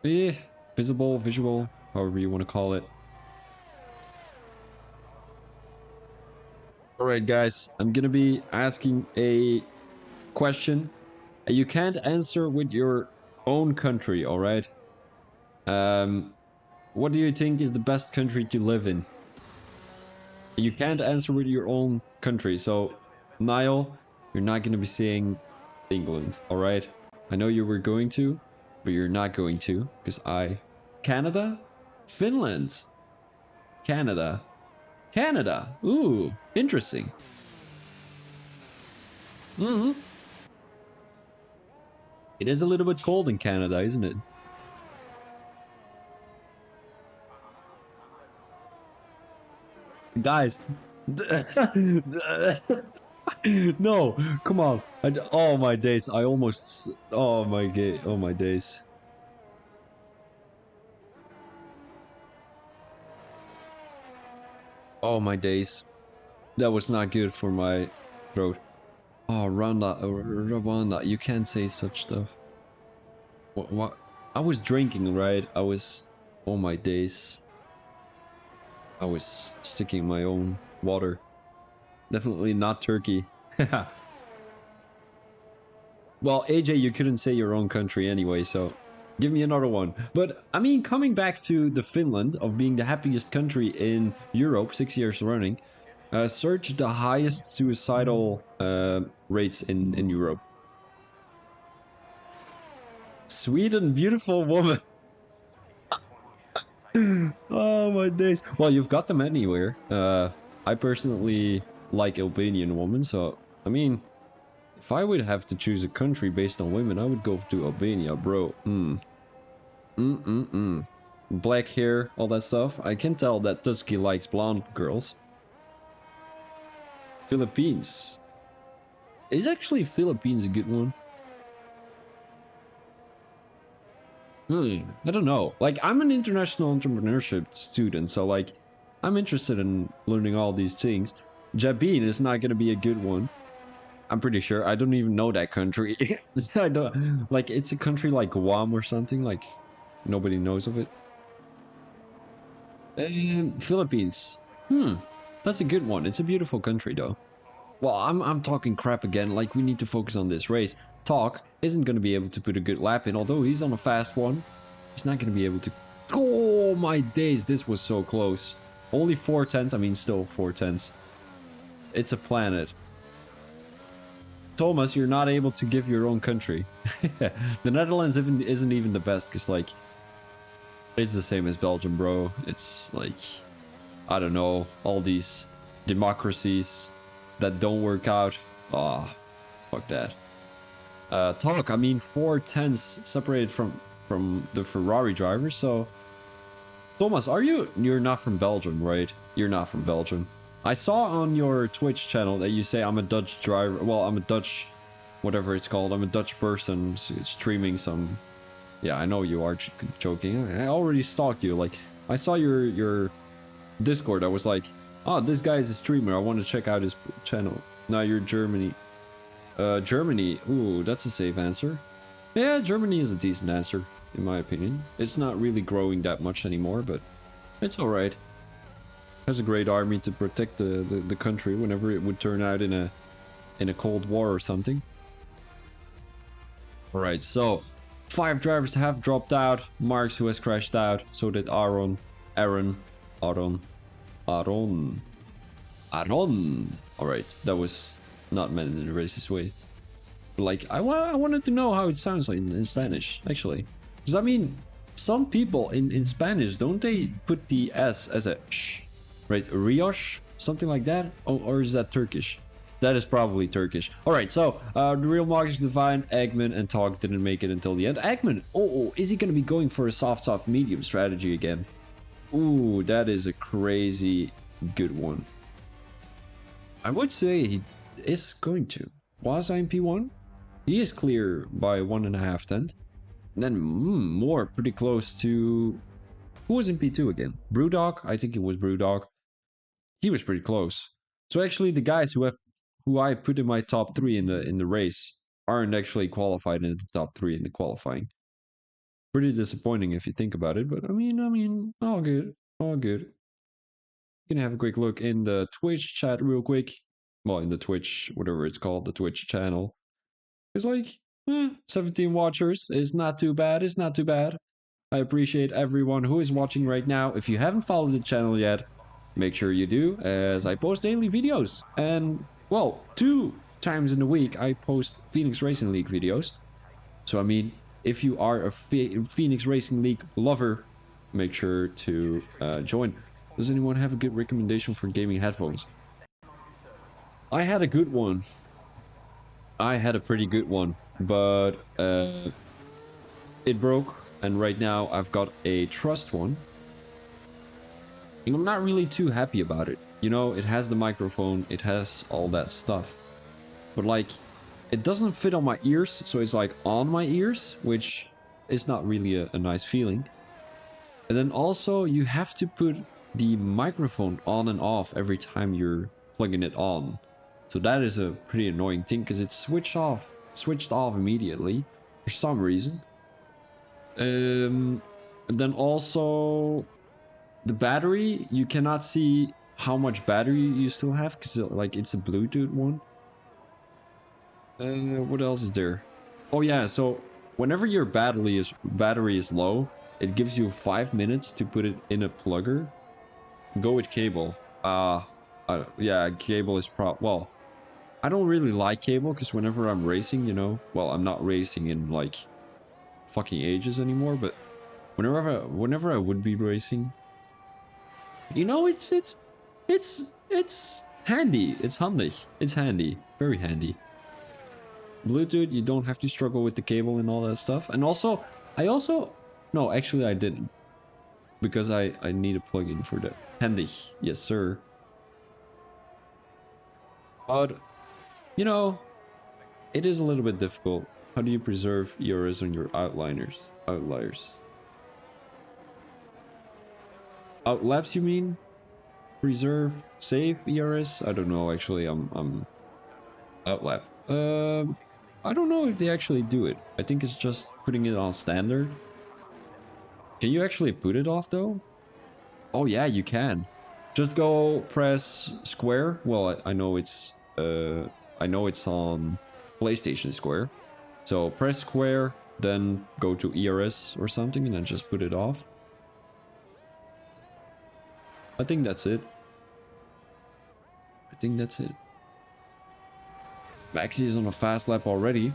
Visible, visual, however you want to call it. Alright guys, I'm gonna be asking a question. You can't answer with your own country, alright? What do you think is the best country to live in? You can't answer with your own country, so Niall, you're not gonna be saying England, alright? I know you were going to, but you're not going to, because Canada? Finland. Canada. Ooh, interesting. Mm-hmm. It is a little bit cold in Canada, isn't it? Guys. No, come on. Oh my days. I almost. Oh my Oh my days. Oh my days. That was not good for my throat. Oh, Rwanda. You can't say such stuff. What? I was drinking, right? I was. Oh my days. I was sticking my own water. Definitely not Turkey. Well, AJ, you couldn't say your own country anyway, so give me another one. But I mean, coming back to the Finland of being the happiest country in Europe, 6 years running, search the highest suicidal rates in Europe. Sweden, beautiful woman. Oh my days. Well, you've got them anywhere. I personally like Albanian women, so I mean, if I would have to choose a country based on women, I would go to Albania, bro. Black hair, all that stuff. I can tell that Tusky likes blonde girls. Philippines. Is actually Philippines a good one? I don't know. Like, I'm an international entrepreneurship student, so like, I'm interested in learning all these things. Jabin is not gonna be a good one. I'm pretty sure. I don't even know that country. I don't like. It's a country like Guam or something. Like, nobody knows of it. Philippines. That's a good one. It's a beautiful country, though. Well, I'm talking crap again. Like, we need to focus on this race. Talk isn't going to be able to put a good lap in, although he's on a fast one. He's not going to be able to. Oh my days! This was so close. Only 4 tenths. I mean, still 4 tenths. It's a planet. Thomas, you're not able to give your own country. The Netherlands isn't even the best, because like, it's the same as Belgium, bro. It's like, I don't know, all these democracies that don't work out. Ah, oh, fuck that. Talk, I mean, 4 tenths separated from the Ferrari driver. So, Thomas, you're not from Belgium, right? You're not from Belgium. I saw on your Twitch channel that you say I'm a Dutch driver. Well, I'm a Dutch, whatever it's called. I'm a Dutch person streaming some. Yeah, I know you are joking. I already stalked you. Like, I saw your Discord. I was like, oh, this guy is a streamer. I want to check out his channel. Now you're Germany. Germany. Ooh, that's a safe answer. Yeah, Germany is a decent answer, in my opinion. It's not really growing that much anymore, but it's alright. Has a great army to protect the country whenever it would turn out in a cold war or something. Alright, so 5 drivers have dropped out. Marks, who has crashed out. So did Aaron. Alright, that was not meant in a racist way. Like, I wanted to know how it sounds like in Spanish, actually. Because I mean, some people in Spanish, don't they put the S as a sh? Right, Riosh, something like that, or is that Turkish? That is probably Turkish. All right, so the real Marcus Divine, Eggman, and Talk didn't make it until the end. Eggman, is he gonna be going for a soft medium strategy again? Ooh, that is a crazy good one. I would say he is going to. Was I in P1? He is clear by 1.5 tenths. Then more, pretty close to. Who was in P2 again? Brewdog? I think it was Brewdog. He was pretty close. So actually, the guys who I put in my top 3 in the race aren't actually qualified in the top 3 in the qualifying. Pretty disappointing if you think about it, but I mean, all good, all good. You can have a quick look in the Twitch chat real quick. Well, in the Twitch, whatever it's called, the Twitch channel. It's like 17 watchers is not too bad. It's not too bad. I appreciate everyone who is watching right now. If you haven't followed the channel yet, make sure you do, as I post daily videos. And, well, 2 times in a week, I post Phoenix Racing League videos. So, I mean, if you are a Phoenix Racing League lover, make sure to join. Does anyone have a good recommendation for gaming headphones? I had a good one. I had a pretty good one, but it broke, and right now I've got a trust one. And I'm not really too happy about it. You know, it has the microphone, it has all that stuff. But like, it doesn't fit on my ears, so it's like on my ears, which is not really a nice feeling. And then also, you have to put the microphone on and off every time you're plugging it on. So that is a pretty annoying thing, because it's switched off immediately for some reason. And then also the battery, you cannot see how much battery you still have, because like it's a Bluetooth one. What else is there? Oh yeah, so whenever your battery is low, it gives you 5 minutes to put it in a plugger. Go with cable. Yeah, cable is well, I don't really like cable, because whenever I'm racing, you know, well, I'm not racing in like fucking ages anymore, but whenever I would be racing, you know, it's handy. It's handy. It's handy. Very handy. Bluetooth, you don't have to struggle with the cable and all that stuff. And also, no, actually I didn't, because I need a plug-in for that. Handy. Yes, sir. But you know, it is a little bit difficult. How do you preserve ERS on your outliers? Outlapse, you mean? Preserve, save ERS? I don't know. Actually, I'm outlap. I don't know if they actually do it. I think it's just putting it on standard. Can you actually put it off though? Oh yeah, you can. Just go press square. Well, I know it's on PlayStation Square. So press square, then go to ERS or something, and then just put it off. I think that's it. Maxi is on a fast lap already.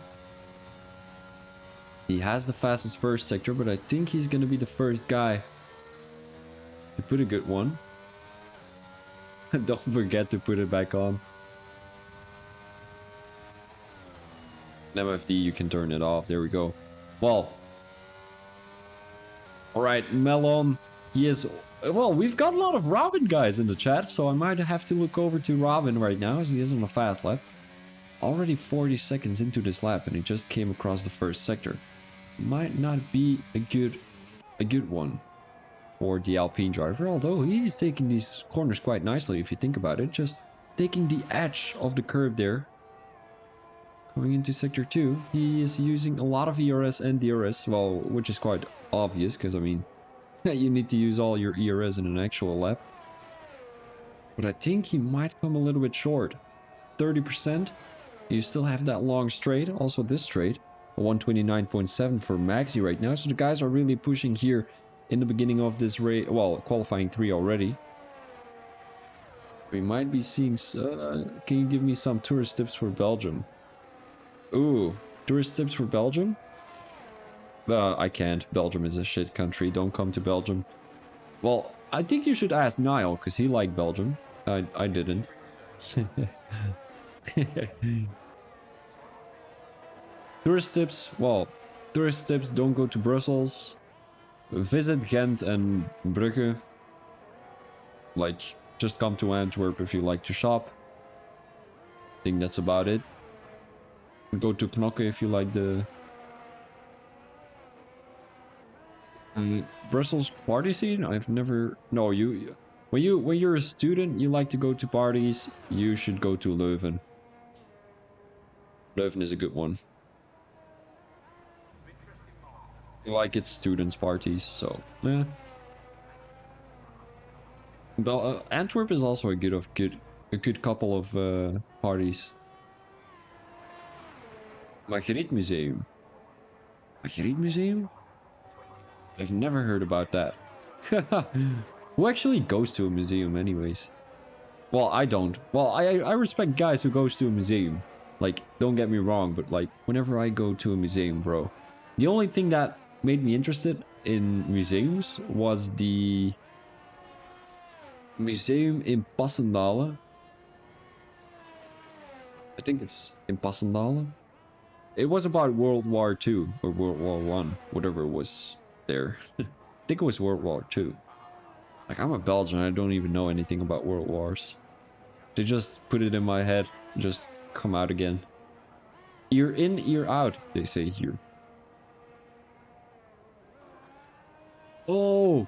He has the fastest first sector, but I think he's gonna be the first guy to put a good one. Don't forget to put it back on. MFD, you can turn it off. There we go. Well. Alright, Melon. He is... Well, we've got a lot of Robin guys in the chat, so I might have to look over to Robin right now, as he is on a fast lap. Already 40 seconds into this lap, and he just came across the first sector. Might not be a good one for the Alpine driver, although he is taking these corners quite nicely if you think about it. Just taking the edge of the curve there. Going into sector 2, he is using a lot of ERS and DRS, well, which is quite obvious, because I mean, you need to use all your ERS in an actual lap. But I think he might come a little bit short. 30%. You still have that long straight, also this straight. 129.7 for Maxi right now, so the guys are really pushing here in the beginning of this race. Well, qualifying 3 already. We might be seeing... can you give me some tourist tips for Belgium? Ooh, tourist tips for Belgium? I can't. Belgium is a shit country. Don't come to Belgium. Well, I think you should ask Niall, because he liked Belgium. I didn't. Tourist tips? Well, tourist tips, don't go to Brussels. Visit Ghent and Brugge. Like, just come to Antwerp if you like to shop. I think that's about it. Go to Knokke if you like the... Brussels party scene? I've never... No, when you're a student, you like to go to parties, you should go to Leuven. Leuven is a good one. Like it's students' parties, so yeah. Antwerp is also a good couple of parties. Margriet Museum. Margriet Museum? I've never heard about that. Who actually goes to a museum anyways? Well, I don't. Well, I respect guys who goes to a museum. Like, don't get me wrong, but like, whenever I go to a museum, bro, the only thing that made me interested in museums was the museum in Passendale. I think it's Impasandala. It was about World War II or World War One, whatever was there. I think it was World War II. Like, I'm a Belgian, I don't even know anything about World Wars. They just put it in my head, just come out again. Ear in, ear out, they say here. Oh,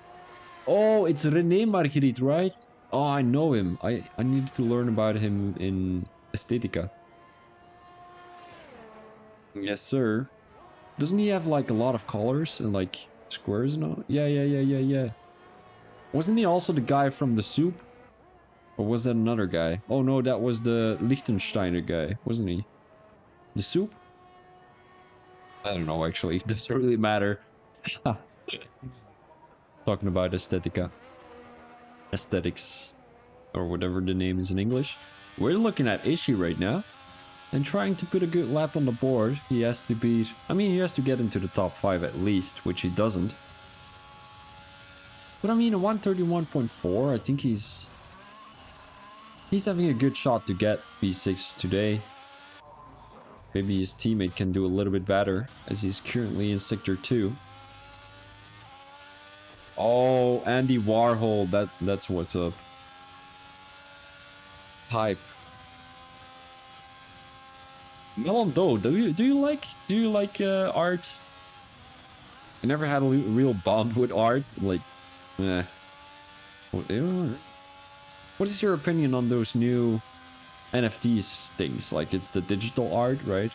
oh, it's René Marguerite, right? Oh, I know him. I need to learn about him in Aesthetica. Yes, sir. Doesn't he have like a lot of colors and like squares and all? Yeah. Wasn't he also the guy from the soup? Or was that another guy? Oh no, that was the Liechtensteiner guy, wasn't he? The soup? I don't know actually. It doesn't really matter. Talking about Aesthetica. Aesthetics. Or whatever the name is in English. We're looking at Ishii right now. And trying to put a good lap on the board. He has to beat... I mean, he has to get into the top 5 at least, which he doesn't. But I mean, a 131.4, I think he's having a good shot to get B6 today. Maybe his teammate can do a little bit better, as he's currently in Sector 2. Oh, Andy Warhol, that's what's up. Hype. Melondo, do you like art? I never had a real bond with art, like, eh. What is your opinion on those new NFTs things? Like, it's the digital art, right?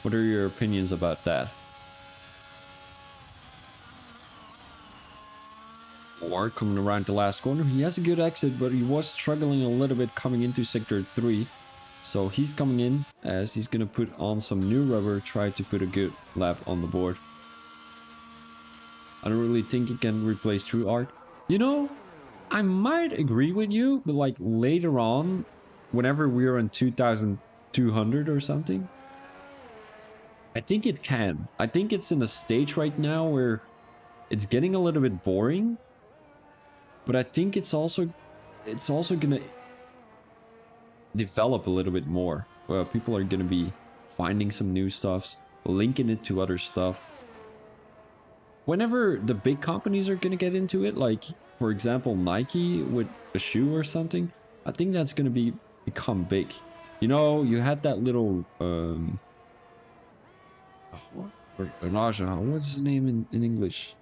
What are your opinions about that? Or coming around the last corner, he has a good exit, but he was struggling a little bit coming into Sector 3. So he's coming in as he's gonna put on some new rubber, try to put a good lap on the board. I don't really think he can replace true art. You know, I might agree with you, but like later on, whenever we're on 2200 or something, I think it can. I think it's in a stage right now where it's getting a little bit boring, but I think it's also gonna develop a little bit more. Well, people are gonna be finding some new stuffs, linking it to other stuff. Whenever the big companies are gonna get into it, like for example Nike with a shoe or something, I think that's gonna become big. You know, you had that little Raja, what's his name in English?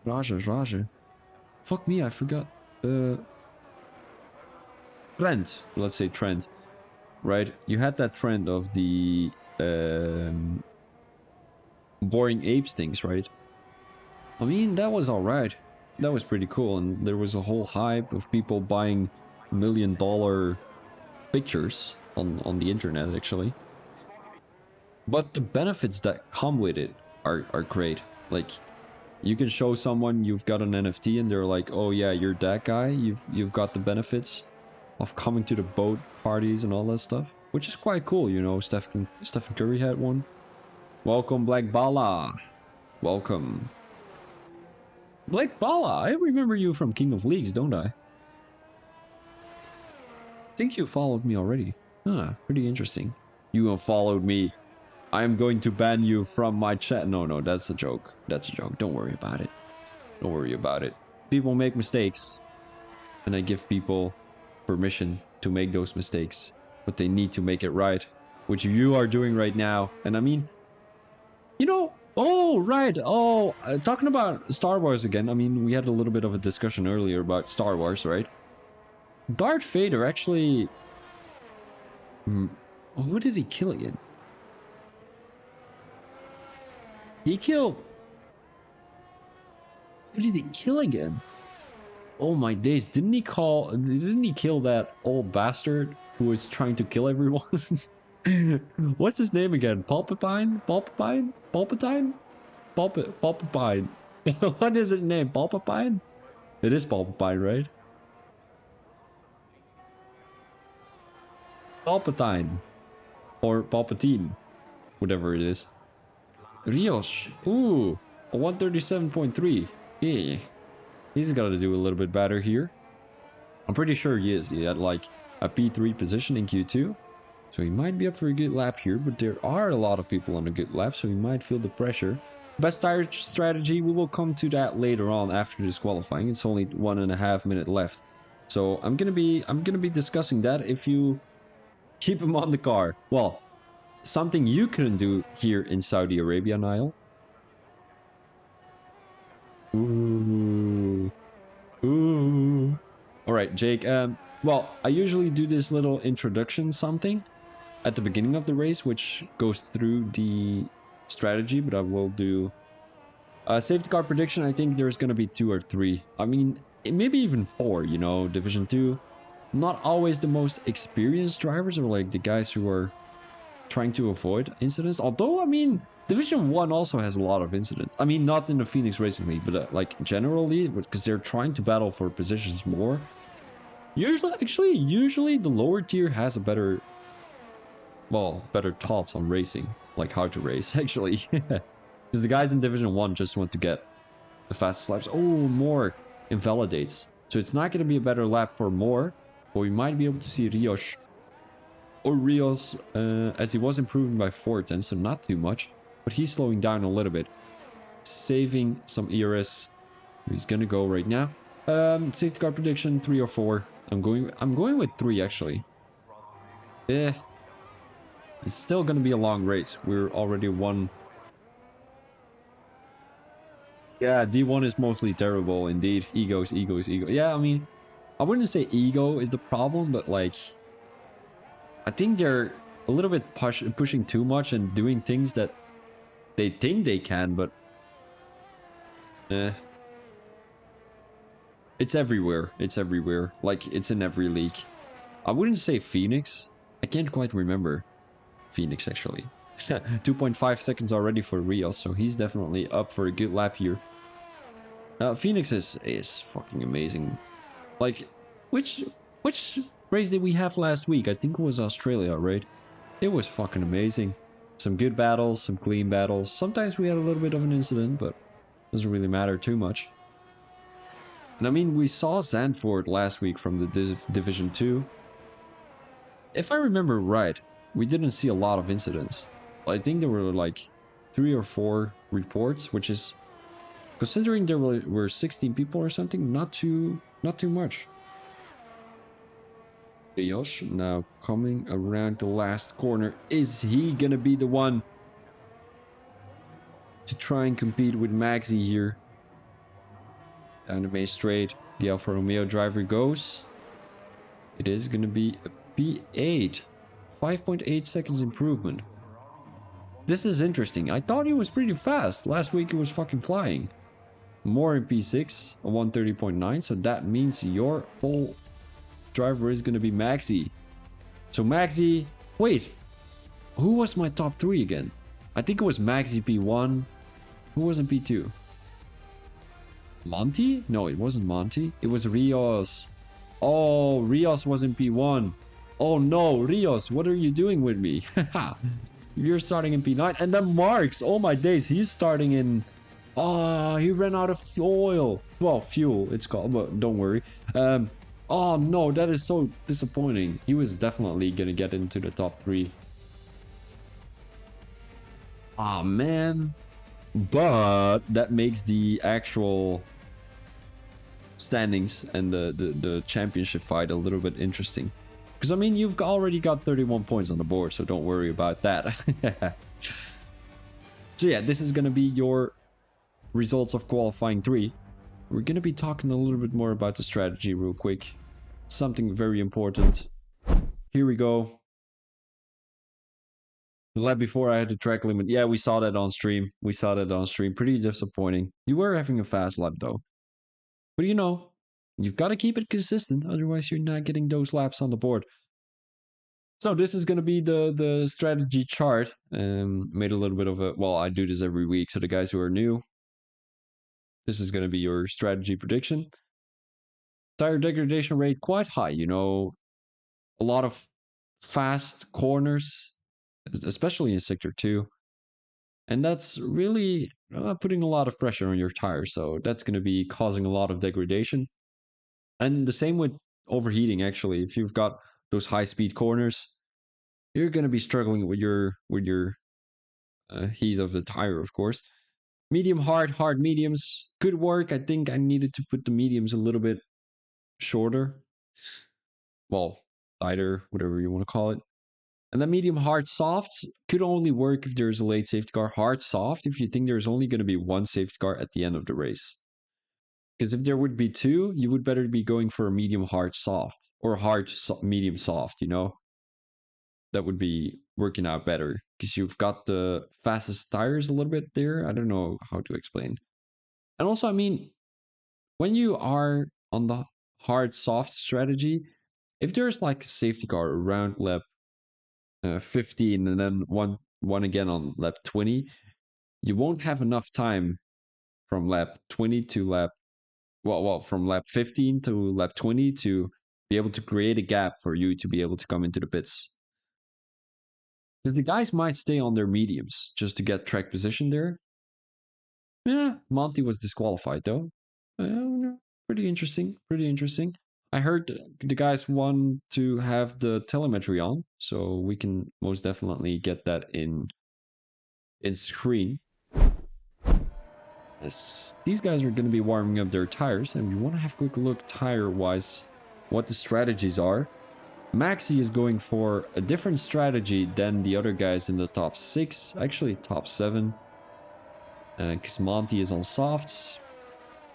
Raja. Fuck me, I forgot. Trend, let's say trend, right? You had that trend of the boring apes things, right? I mean, that was alright. That was pretty cool, and there was a whole hype of people buying $1 million pictures on the internet, actually. But the benefits that come with it are great. Like, you can show someone you've got an NFT and they're like, oh yeah, you're that guy, you've got the benefits of coming to the boat parties and all that stuff, which is quite cool, you know. Stephen Curry had one. Welcome, Black Bala. Welcome. Black Bala, I remember you from King of Leagues, don't I? I think you followed me already. Huh, pretty interesting. You unfollowed me. I am going to ban you from my chat. No, that's a joke. That's a joke. Don't worry about it. Don't worry about it. People make mistakes. And I give people permission to make those mistakes, but they need to make it right, which you are doing right now. And I mean, you know, oh right, talking about Star Wars again. I mean, we had a little bit of a discussion earlier about Star Wars, right? Darth Vader actually, who did he kill again? Who did he kill again? Oh my days, didn't he kill that old bastard who was trying to kill everyone? What's his name again? Palpatine? What is his name? Palpatine? It is Palpatine, right? Palpatine. Or Palpatine. Whatever it is. Rios. Ooh. A 137.3. Yeah. He's got to do a little bit better here. I'm pretty sure he is. He had like a P3 position in Q2. So he might be up for a good lap here, but there are a lot of people on a good lap, so he might feel the pressure. Best tire strategy, we will come to that later on after this qualifying. It's only 1.5 minutes left. So I'm gonna be discussing that if you keep him on the car. Well, something you couldn't do here in Saudi Arabia, Niall. Ooh. Ooh. All right, Jake. Well, I usually do this little introduction something at the beginning of the race, which goes through the strategy, but I will do safety car prediction. I think there's going to be 2 or 3. I mean, maybe even 4, you know, Division 2. Not always the most experienced drivers, or like the guys who are trying to avoid incidents. Although, I mean, Division 1 also has a lot of incidents. I mean, not in the Phoenix Racing League, but like generally, because they're trying to battle for positions more. Usually the lower tier has a better, well, better thoughts on racing, like how to race, actually. Because the guys in Division 1 just want to get the fastest laps. Oh, more invalidates. So it's not going to be a better lap for more, but we might be able to see Rios, as he was improving by 4 tenths, so not too much, but he's slowing down a little bit, saving some ERS. He's gonna go right now. Safety car prediction 3 or 4. I'm going with 3 actually. It's still gonna be a long race. We're already one. Yeah, D1 is mostly terrible indeed. Ego. Yeah, I mean, I wouldn't say ego is the problem, but like, I think they're a little bit pushing too much and doing things that they think they can, but it's everywhere. It's everywhere. Like, it's in every league. I wouldn't say Phoenix. I can't quite remember Phoenix, actually. 2.5 seconds already for Rios, so he's definitely up for a good lap here. Phoenix is fucking amazing. Like, which race did we have last week? I think it was Australia, right? It was fucking amazing. Some good battles, some clean battles. Sometimes we had a little bit of an incident, but doesn't really matter too much. And I mean, we saw Zandvoort last week from the Division 2. If I remember right, we didn't see a lot of incidents. I think there were like 3 or 4 reports, which is, considering there were 16 people or something, not too much. Rios now coming around the last corner. Is he gonna be the one to try and compete with Maxi here? Down the main straight, the Alfa Romeo driver goes. It is gonna be a P8. 5.8 seconds improvement. This is interesting. I thought he was pretty fast. Last week he was fucking flying. More in P6, a 130.9. So that means your full driver is gonna be Maxi. So Maxi, wait, who was my top 3 again? I think it was Maxi P1. Who was in P2? Monty? No, it wasn't Monty. It was Rios. Oh, Rios was in P1. Oh no, Rios, what are you doing with me? You're starting in P9. And then Marks, oh my days, he's starting in... Oh, he ran out of oil. Well, fuel, it's called, but don't worry. Oh no, that is so disappointing. He was definitely gonna get into the top 3. Ah, man. But that makes the actual standings and the championship fight a little bit interesting. Because, I mean, you've already got 31 points on the board, so don't worry about that. So yeah, this is going to be your results of qualifying 3. We're going to be talking a little bit more about the strategy real quick. Something very important. Here we go. The lap before I had the track limit. Yeah, we saw that on stream. Pretty disappointing. You were having a fast lap though. But you know, you've got to keep it consistent. Otherwise, you're not getting those laps on the board. So this is going to be the strategy chart. Made a little bit of a... Well, I do this every week. So the guys who are new, this is going to be your strategy prediction. Tire degradation rate quite high. You know, a lot of fast corners, especially in Sector 2. And that's really putting a lot of pressure on your tires. So that's going to be causing a lot of degradation. And the same with overheating, actually. If you've got those high-speed corners, you're going to be struggling with your heat of the tire, of course. Medium hard, hard mediums, good work. I think I needed to put the mediums a little bit shorter. Well, lighter, whatever you want to call it. And then medium hard soft could only work if there's a late safety car. Hard soft if you think there's only going to be one safety car at the end of the race. Because if there would be two, you would better be going for a medium hard soft or hard medium soft, you know? That would be working out better because you've got the fastest tires a little bit there. I don't know how to explain. And also, I mean, when you are on the hard soft strategy, if there's like a safety car around lap 15 and then one again on lap 20, you won't have enough time from lap 20 to lap from lap 15 to lap 20 to be able to create a gap for you to be able to come into the pits. The guys might stay on their mediums just to get track position there. Yeah, Monty was disqualified though. Pretty interesting. Pretty interesting. I heard the guys want to have the telemetry on, so we can most definitely get that in screen. Yes, these guys are going to be warming up their tires, and we want to have a quick look tire-wise what the strategies are. Maxi is going for a different strategy than the other guys in the top 6, actually top 7. Because Monty is on softs.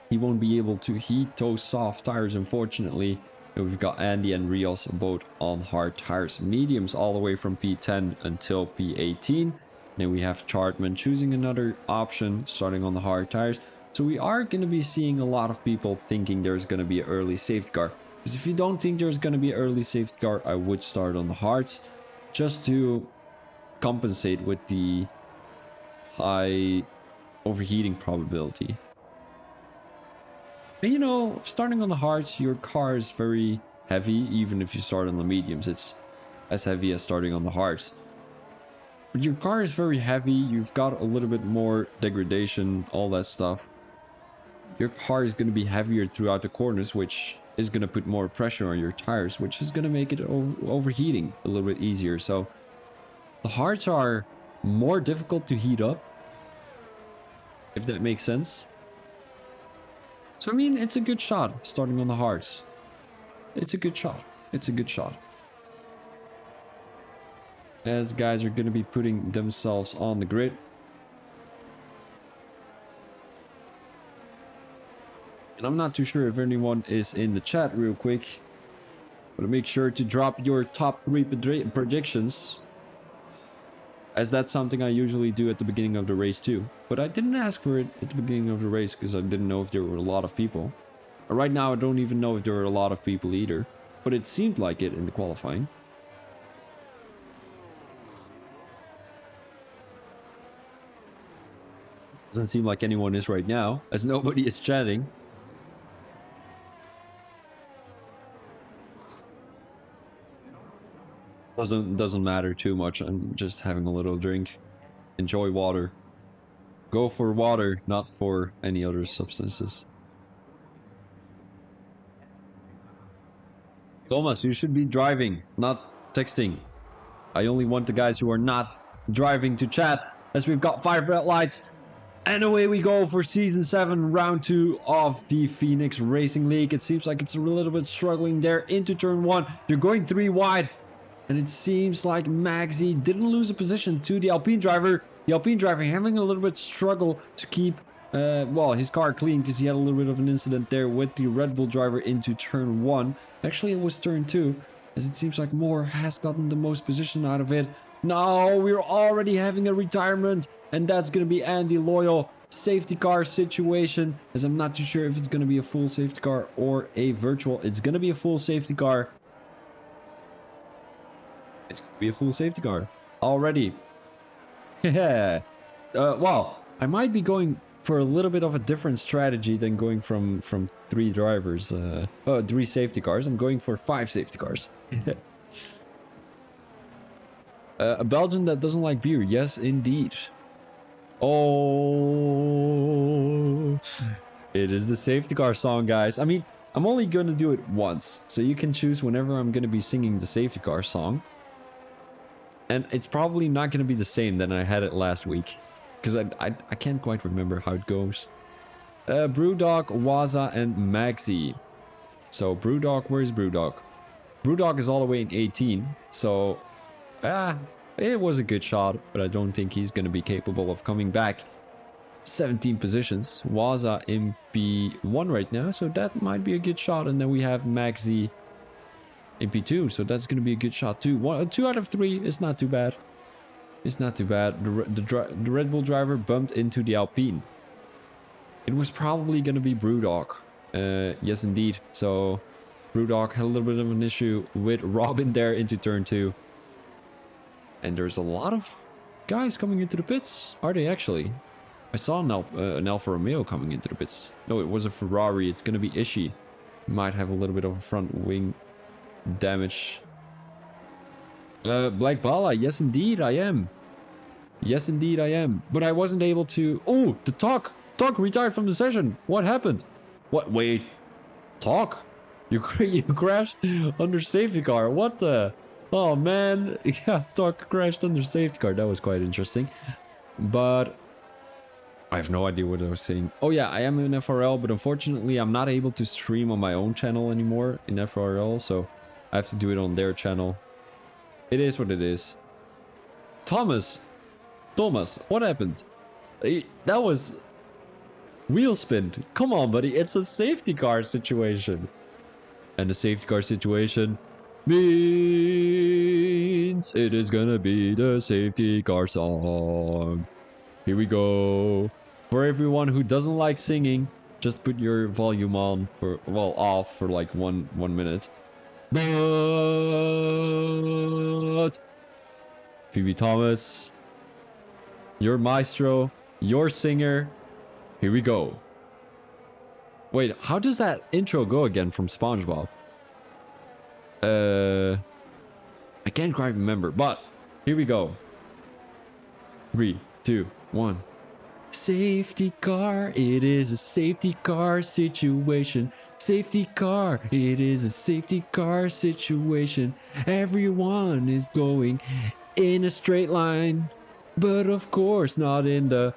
He won't be able to heat those soft tires, unfortunately. And we've got Andy and Rios both on hard tires. Mediums all the way from P10 until P18. Then we have Chartman choosing another option, starting on the hard tires. So we are going to be seeing a lot of people thinking there's going to be an early safety car. Because if you don't think there's going to be an early safety car, I would start on the hards. Just to compensate with the high overheating probability. And you know, starting on the hards, your car is very heavy. Even if you start on the mediums, it's as heavy as starting on the hards. But your car is very heavy. You've got a little bit more degradation, all that stuff. Your car is going to be heavier throughout the corners, which is going to put more pressure on your tires, which is going to make it overheating a little bit easier. So the hards are more difficult to heat up, if that makes sense. So I mean, it's a good shot starting on the hards. It's a good shot. It's a good shot. As guys are going to be putting themselves on the grid. And I'm not too sure if anyone is in the chat real quick. But make sure to drop your top 3 predictions. As that's something I usually do at the beginning of the race too. But I didn't ask for it at the beginning of the race because I didn't know if there were a lot of people. Right now I don't even know if there are a lot of people either. But it seemed like it in the qualifying. Doesn't seem like anyone is right now, as nobody is chatting. Doesn't matter too much. I'm just having a little drink. Enjoy water. Go for water, not for any other substances. Thomas, you should be driving, not texting. I only want the guys who are not driving to chat, as we've got 5 red lights. And away we go for Season 7, Round 2 of the Phoenix Racing League. It seems like it's a little bit struggling there into Turn 1. They're going 3 wide. And it seems like Maxi didn't lose a position to the Alpine driver. The Alpine driver having a little bit struggle to keep his car clean, because he had a little bit of an incident there with the Red Bull driver into Turn 1. Actually, it was Turn 2, as it seems like Moore has gotten the most position out of it. No, we're already having a retirement, and that's going to be Andy Loyal. Safety car situation, as I'm not too sure if it's going to be a full safety car or a virtual. It's going to be a full safety car. It's going to be a full safety car already. Yeah. Well, I might be going for a little bit of a different strategy than going from 3 drivers. 3 safety cars. I'm going for 5 safety cars. A Belgian that doesn't like beer. Yes, indeed. Oh, it is the safety car song, guys. I mean, I'm only going to do it once, so you can choose whenever I'm going to be singing the safety car song. And it's probably not going to be the same than I had it last week. Because I can't quite remember how it goes. Brewdog, Waza, and Maxi. So Brewdog, where's Brewdog? Brewdog is all the way in 18. So, it was a good shot. But I don't think he's going to be capable of coming back. 17 positions. Waza in P1 right now. So that might be a good shot. And then we have Maxi in P2. So that's going to be a good shot too. 2 out of 3 is not too bad. It's not too bad. The Red Bull driver bumped into the Alpine. It was probably going to be Brewdog. Yes, indeed. So Brewdog had a little bit of an issue with Robin there into turn 2. And there's a lot of guys coming into the pits. Are they actually? I saw an Alfa Romeo coming into the pits. No, it was a Ferrari. It's going to be Ishii. Might have a little bit of a front wing damage. Black Bala. Yes, indeed, I am. Yes, indeed, I am. But I wasn't able to... Oh, the Talk retired from the session. What happened? What? Wait. Talk? You crashed under safety car. What the... Oh, man. Yeah, Talk crashed under safety car. That was quite interesting. But... I have no idea what I was saying. Oh yeah, I am in FRL, but unfortunately I'm not able to stream on my own channel anymore in FRL, so I have to do it on their channel. It is what it is. Thomas, what happened? That was wheel spin. Come on, buddy, it's a safety car situation. And the safety car situation means it is gonna be the safety car song. Here we go. For everyone who doesn't like singing, just put your volume on for, well, off for like one minute. But Phoebe Thomas, your maestro, your singer. Here we go. Wait, how does that intro go again from SpongeBob? I can't quite remember, but here we go. 3, 2, 1. Safety car, it is a safety car situation. Safety car, it is a safety car situation. Everyone is going in a straight line, but of course not in the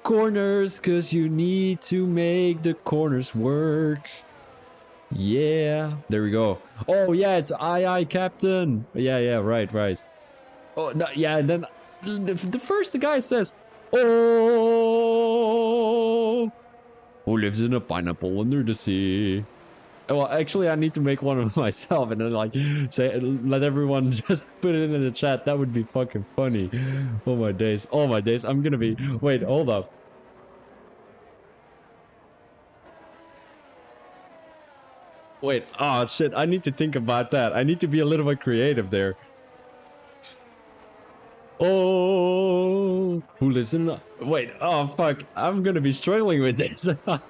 corners, cause you need to make the corners work. Yeah, there we go. Oh yeah, it's aye Captain. Yeah, right. Oh no, yeah, and then the first the guy says, oh, who lives in a pineapple under the sea? Well, actually, I need to make one of myself and then like say, let everyone just put it in the chat. That would be fucking funny. Oh my days. I'm gonna be. Wait, hold up. Wait. Oh shit. I need to think about that. I need to be a little bit creative there. Oh, who lives in... Wait, oh fuck, I'm gonna be struggling with this. But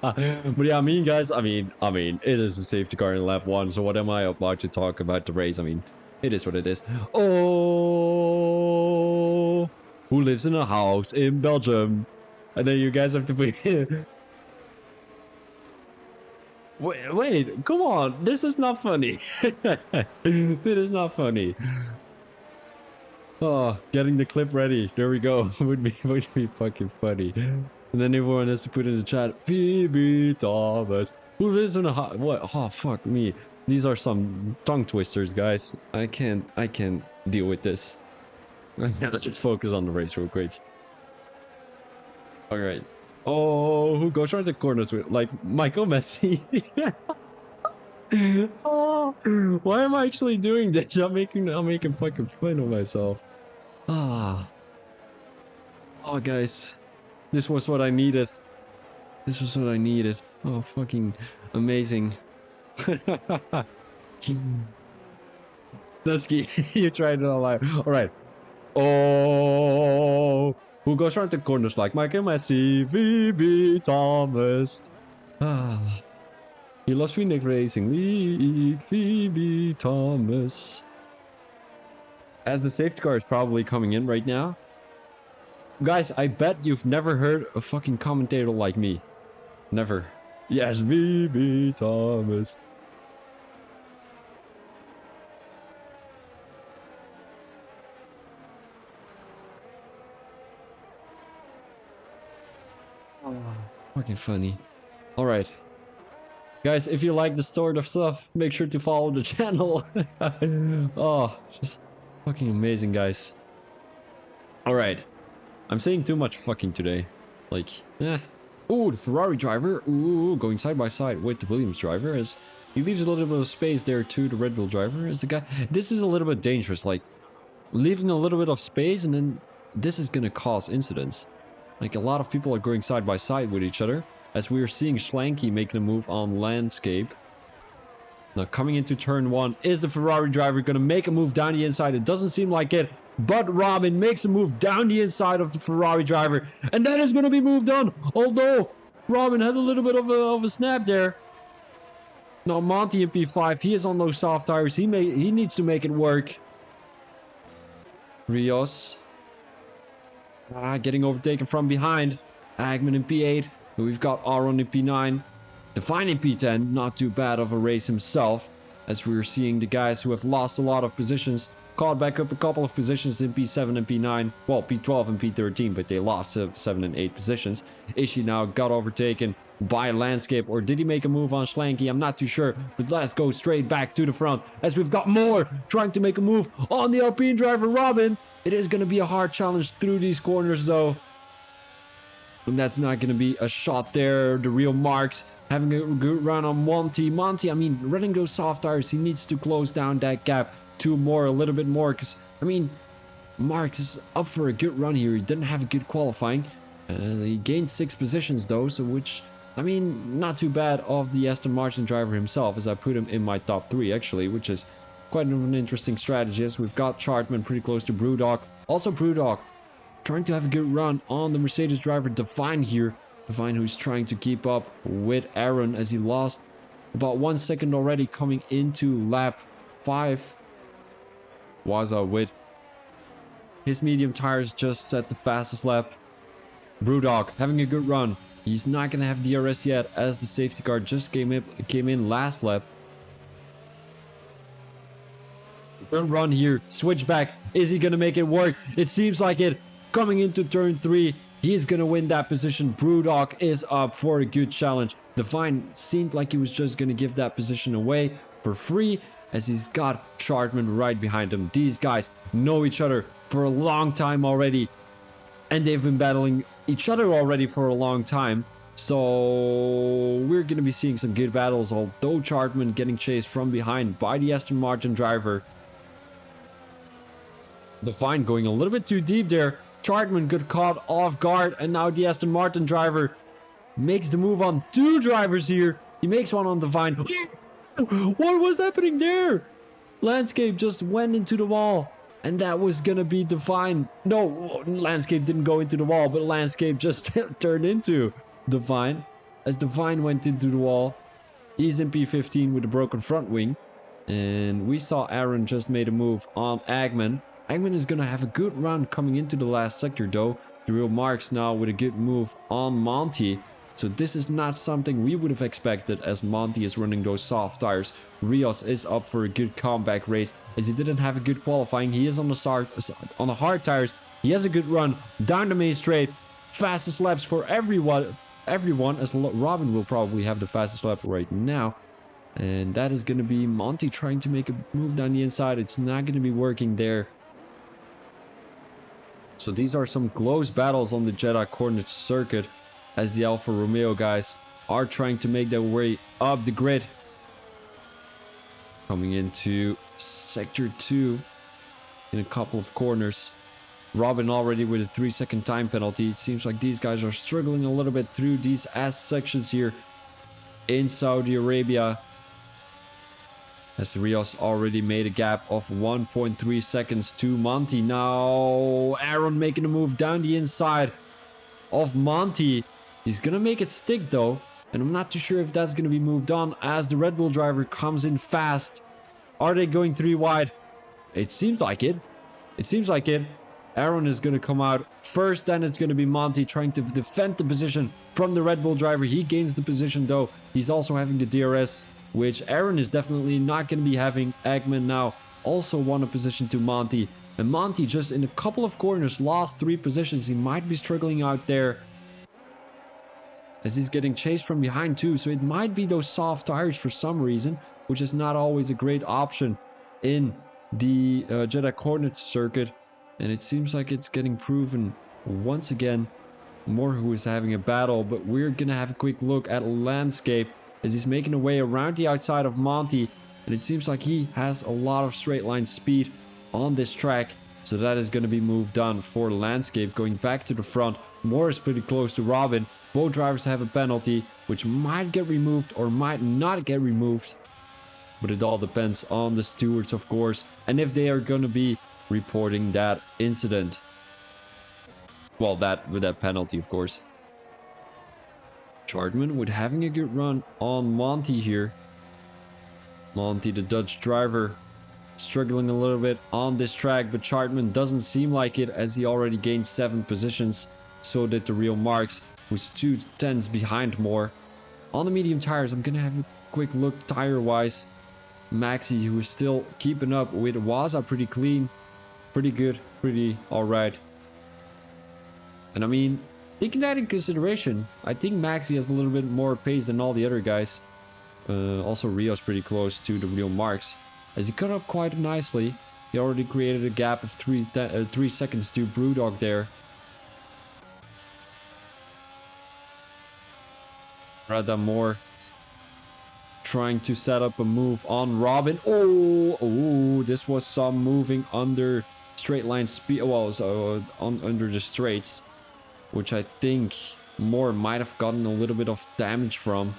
yeah, I mean, guys, I mean, it is a safety car in lap 1, so what am I about to talk about the race? I mean, it is what it is. Oh, who lives in a house in Belgium? And then you guys have to put... Wait, come on, this is not funny. It is not funny. Oh, getting the clip ready. There we go. would be fucking funny. And then everyone has to put in the chat, Phoebe Thomas, who lives in a hot... What? Oh, fuck me. These are some tongue twisters, guys. I can't deal with this. Let's focus on the race real quick. Alright. Oh, who goes around the corners with, like, Michael Messi? Oh, why am I actually doing this? I'm making fucking fun of myself. Oh, guys, this was what I needed. Oh, fucking amazing. Dusky, you tried it all out. All right. Oh, who goes around the corners like Michael Messi, Phoebe Thomas. Ah. He lost Phoenix Racing League, Phoebe Thomas. As the safety car is probably coming in right now. Guys, I bet you've never heard a fucking commentator like me. Never. Yes, Phoebe Thomas. Fucking funny. All right. Guys, if you like this sort of stuff, make sure to follow the channel. Oh, just fucking amazing, guys. All right. I'm saying too much fucking today. Like, eh. Ooh, the Ferrari driver. Ooh, going side by side with the Williams driver as he leaves a little bit of space there to the Red Bull driver as the guy. This is a little bit dangerous, like leaving a little bit of space, and then this is gonna cause incidents. Like a lot of people are going side by side with each other as we are seeing Schlanke making a move on landscape. Now coming into turn 1, is the Ferrari driver gonna make a move down the inside? It doesn't seem like it, but Robin makes a move down the inside of the Ferrari driver, and that is gonna be moved on. Although Robin had a little bit of a snap there. Now Monty in P5, he is on those soft tires. He needs to make it work. Rios getting overtaken from behind. Agman in P8. We've got Aron in P9. Define in P10, not too bad of a race himself, as we're seeing the guys who have lost a lot of positions caught back up a couple of positions in P7 and P9. Well, P12 and P13, but they lost 7 and 8 positions. Ishii now got overtaken by Landscape, or did he make a move on Schlanke? I'm not too sure, but let's go straight back to the front as we've got more trying to make a move on the Alpine driver Robin. It is going to be a hard challenge through these corners though, and that's not going to be a shot there. The real Marks having a good run on Monty. I mean, running those soft tires, he needs to close down that gap a little bit more, because I mean, Marks is up for a good run here. He didn't have a good qualifying. He gained 6 positions though, so which, I mean, not too bad of the Aston Martin driver himself, as I put him in my top 3 actually, which is quite an interesting strategy, as we've got Chartman pretty close to Brewdog. Also Brewdog trying to have a good run on the Mercedes driver Define here. Define who's trying to keep up with Aaron, as he lost about 1 second already coming into lap 5. Waza with his medium tires just set the fastest lap. Brewdog having a good run. He's not going to have DRS yet, as the safety car just came in last lap. Good run here. Switch back. Is he going to make it work? It seems like it. Coming into turn 3, he's going to win that position. Brewdog is up for a good challenge. Define seemed like he was just going to give that position away for free, as he's got Chartman right behind him. These guys know each other for a long time already, and they've been battling each other already for a long time. So we're going to be seeing some good battles, although Chartman getting chased from behind by the Aston Martin driver. Define going a little bit too deep there. Chartman got caught off guard, and now the Aston Martin driver makes the move on 2 drivers here. He makes one on Define. What was happening there? Landscape just went into the wall, and that was gonna be Define. No, Landscape didn't go into the wall, but Landscape just turned into Define, as Define went into the wall. He's in P15 with a broken front wing, and we saw Aaron just made a move on Agman. Agman is gonna have a good run coming into the last sector though. The real Marks now with a good move on Monty. So this is not something we would have expected, as Monty is running those soft tires. Rios is up for a good comeback race, as he didn't have a good qualifying. He is on the hard tires. He has a good run down the main straight. Fastest laps for everyone, as Robin will probably have the fastest lap right now. And that is going to be Monty trying to make a move down the inside. It's not going to be working there. So these are some close battles on the Jeddah Corniche circuit, as the Alfa Romeo guys are trying to make their way up the grid. Coming into sector 2 in a couple of corners. Robin already with a 3-second time penalty. It seems like these guys are struggling a little bit through these ass sections here in Saudi Arabia, as Rios already made a gap of 1.3 seconds to Monty. Now Aaron making a move down the inside of Monty. He's gonna make it stick though, and I'm not too sure if that's gonna be moved on, as the Red Bull driver comes in fast. Are they going 3 wide? It seems like it. It seems like it. Aaron is gonna come out first, then it's gonna be Monty trying to defend the position from the Red Bull driver. He gains the position though. He's also having the DRS, which Aaron is definitely not going to be having. Agman now also won a position to Monty. And Monty just in a couple of corners lost 3 positions. He might be struggling out there, as he's getting chased from behind too. So it might be those soft tires for some reason, which is not always a great option in the Jeddah Hornet circuit. And it seems like it's getting proven once again. Morhu is having a battle, but we're gonna have a quick look at Landscape as he's making a way around the outside of Monty, and it seems like he has a lot of straight line speed on this track, so that is going to be moved on for Landscape. Going back to the front, Moore is pretty close to Robin. Both drivers have a penalty, which might get removed or might not get removed, but it all depends on the stewards, of course, and if they are going to be reporting that incident. Well, with that penalty, of course. Chartman with having a good run on Monty here. Monty, the Dutch driver, struggling a little bit on this track, but Chartman doesn't seem like it as he already gained 7 positions. So did the real Marks, who's 2 tenths behind Moore. On the medium tires, I'm going to have a quick look tire-wise. Maxi, who is still keeping up with Waza, pretty clean, pretty good, pretty alright. And I mean, taking that in consideration, I think Maxi has a little bit more pace than all the other guys. Also, Rio's pretty close to the real Marks, as he cut up quite nicely. He already created a gap of 3 seconds to Brewdog there. Radha Moore trying to set up a move on Robin. Oh, this was some moving under straight line speed. Well, so under the straights, which I think Moore might have gotten a little bit of damage from.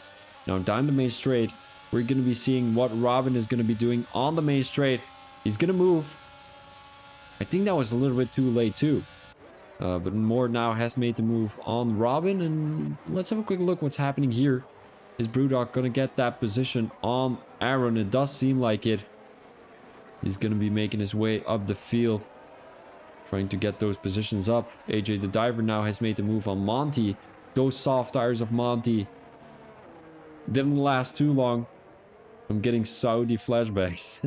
Now down the main straight, we're going to be seeing what Robin is going to be doing on the main straight. He's going to move. I think that was a little bit too late too. But Moore now has made the move on Robin, and let's have a quick look what's happening here. Is Brewdog going to get that position on Aaron? It does seem like it. He's going to be making his way up the field, trying to get those positions up. AJ the Diver now has made the move on Monty. Those soft tires of Monty didn't last too long. I'm getting Saudi flashbacks.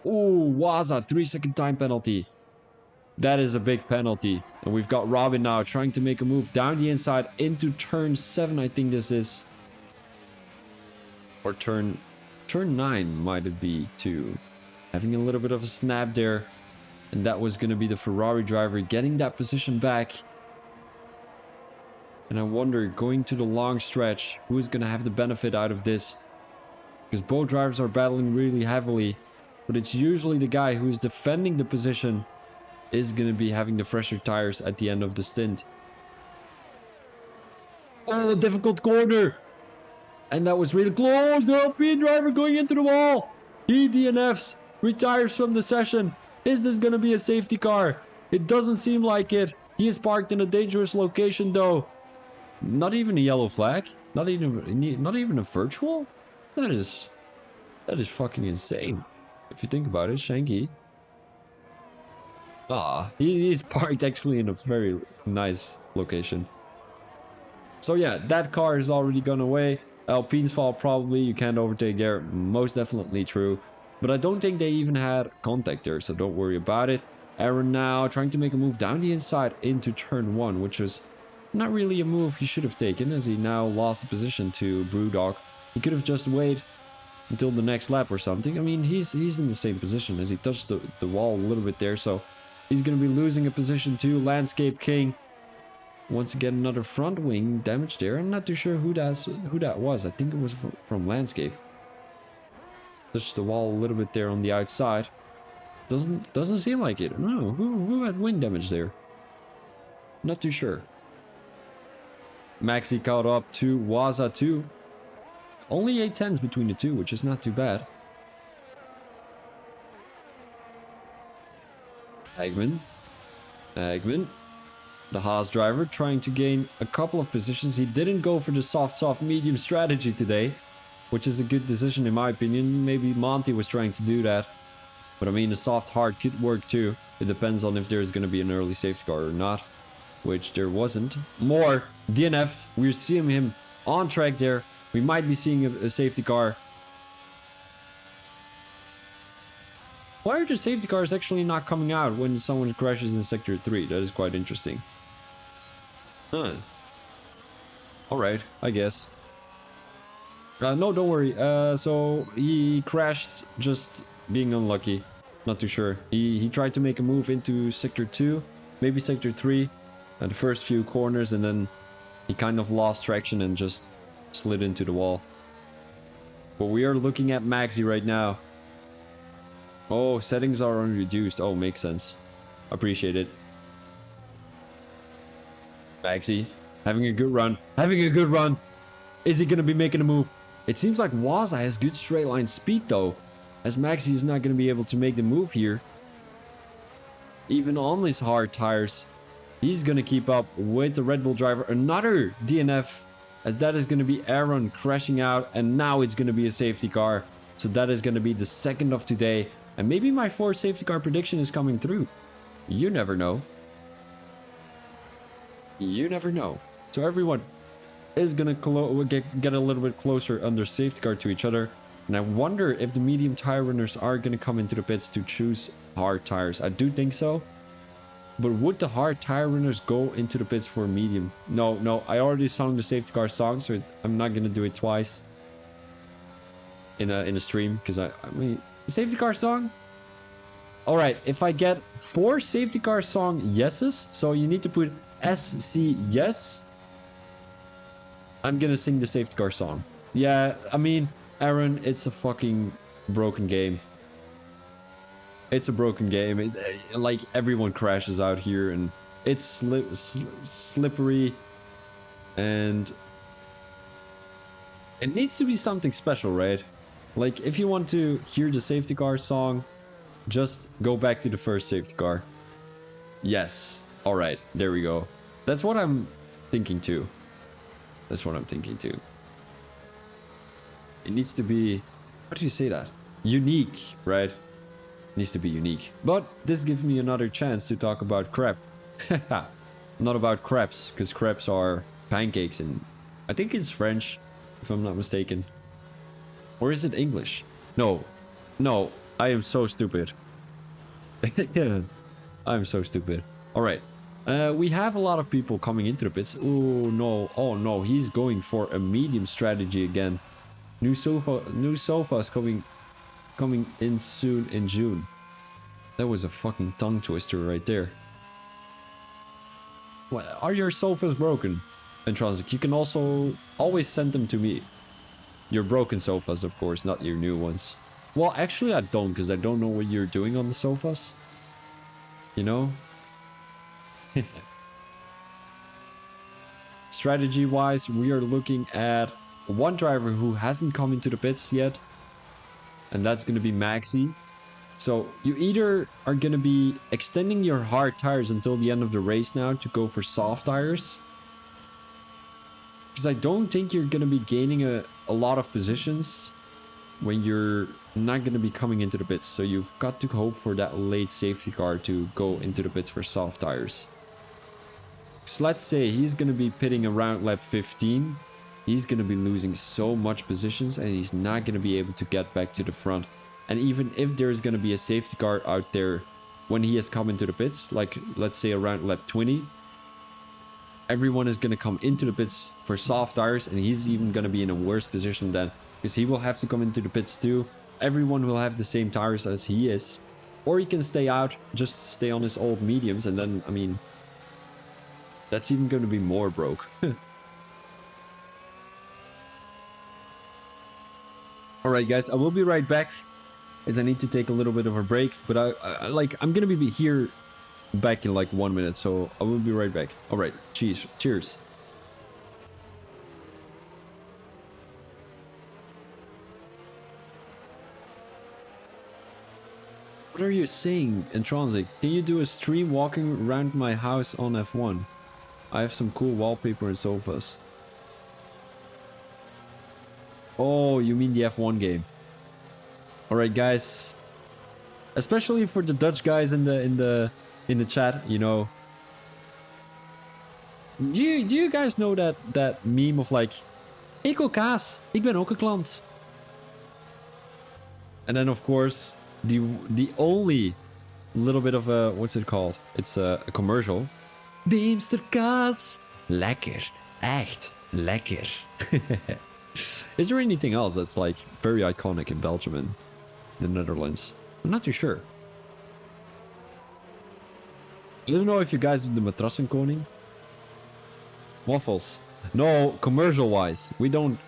Ooh, Waza, 3-second time penalty. That is a big penalty. And we've got Robin now trying to make a move down the inside into turn 7, I think this is. Or turn 9 might it be too. Having a little bit of a snap there. And that was going to be the Ferrari driver getting that position back. And I wonder, going to the long stretch, who is going to have the benefit out of this? Because both drivers are battling really heavily. But it's usually the guy who is defending the position is going to be having the fresher tires at the end of the stint. Oh, difficult corner. And that was really close. The Alpine driver going into the wall. He DNFs, retires from the session. Is this going to be a safety car? It doesn't seem like it. He is parked in a dangerous location though. Not even a yellow flag. Not even a virtual. That is fucking insane. If you think about it, Shanky. He's parked actually in a very nice location. So yeah, that car is already gone away. Alpine's fault probably. You can't overtake there. Most definitely true. But I don't think they even had contact there, so don't worry about it. Aaron now trying to make a move down the inside into turn 1, which was not really a move he should have taken, as he now lost the position to Brewdog. He could have just waited until the next lap or something. I mean, he's in the same position as he touched the wall a little bit there, so he's going to be losing a position to Landscape King. Once again, another front wing damage there. I'm not too sure who that was. I think it was from Landscape. Touched the wall a little bit there on the outside. Doesn't seem like it. No, who had wing damage there? Not too sure. Maxi caught up to Waza too. Only 8 tenths between the two, which is not too bad. Hagman. The Haas driver trying to gain a couple of positions. He didn't go for the soft medium strategy today, which is a good decision in my opinion. Maybe Monty was trying to do that. But I mean, the soft hard could work too. It depends on if there's going to be an early safety car or not, which there wasn't. More DNF'd. We're seeing him on track there. We might be seeing a safety car. Why are the safety cars actually not coming out when someone crashes in sector 3? That is quite interesting. Huh. Alright, I guess. No, don't worry. So he crashed, just being unlucky. Not too sure. He tried to make a move into Sector 2, maybe Sector 3, at the first few corners, and then he kind of lost traction and just slid into the wall. But we are looking at Maxi right now. Oh, settings are unreduced. Oh, makes sense. Appreciate it. Maxi, having a good run. Having a good run. Is he going to be making a move? It seems like Waza has good straight line speed though, as Maxi is not going to be able to make the move here. Even on his hard tires, he's going to keep up with the Red Bull driver. Another DNF, as that is going to be Aaron crashing out, and now it's going to be a safety car. So that is going to be the second of today, and maybe my fourth safety car prediction is coming through. You never know. You never know. So everyone is going to get a little bit closer under safety car to each other. And I wonder if the medium tire runners are going to come into the pits to choose hard tires. I do think so. But would the hard tire runners go into the pits for medium? No. I already sung the safety car song, so I'm not going to do it twice in a stream. Because I mean, safety car song? Alright, if I get 4 safety car song yeses, so you need to put SC yes, I'm gonna sing the safety car song. Yeah, I mean, Aaron, it's a fucking broken game. It's a broken game. Like, everyone crashes out here, and it's slippery, and it needs to be something special, right? Like, if you want to hear the safety car song, just go back to the first safety car. Yes. Alright, there we go. That's what I'm thinking too. That's what I'm thinking too. It needs to be... How do you say that? Unique, right? It needs to be unique. But this gives me another chance to talk about crêpe. Not about crepes, because crepes are pancakes in... I think it's French, if I'm not mistaken. Or is it English? No. No, I am so stupid. I'm so stupid. Alright. We have a lot of people coming into the pits. Oh no, he's going for a medium strategy again. New sofas coming in soon in June. That was a fucking tongue twister right there. What, are your sofas broken? Intronsic, you can also always send them to me. Your broken sofas, of course, not your new ones. Well, actually I don't, because I don't know what you're doing on the sofas. You know? Strategy wise, we are looking at one driver who hasn't come into the pits yet, and that's going to be Maxi. So you either are going to be extending your hard tires until the end of the race now to go for soft tires, because I don't think you're going to be gaining a lot of positions when you're not going to be coming into the pits. So you've got to hope for that late safety car to go into the pits for soft tires. So let's say he's going to be pitting around lap 15. He's going to be losing so much positions, and he's not going to be able to get back to the front. And even if there's going to be a safety car out there when he has come into the pits, like let's say around lap 20, everyone is going to come into the pits for soft tires, and he's even going to be in a worse position then, because he will have to come into the pits too. Everyone will have the same tires as he is. Or he can stay out, just stay on his old mediums, and then, I mean, that's even going to be more broke. Alright guys, I will be right back, as I need to take a little bit of a break, but I'm going to be here back in like 1 minute, so I will be right back. Alright, cheers. What are you saying, Intronsic? Can you do a stream walking around my house on F1? I have some cool wallpaper and sofas. Oh, you mean the F1 game? Alright guys. Especially for the Dutch guys in the chat, you know. Do you guys know that meme of like, ik wil kaas, ik ben ook een klant. And then of course, the only little bit of a, what's it called? It's a commercial. Beemster kaas. Lekker. Echt. Lekker. Is there anything else that's like very iconic in Belgium and the Netherlands? I'm not too sure. I don't know if you guys do the Matrassenkoning. Waffles. No, commercial wise, we don't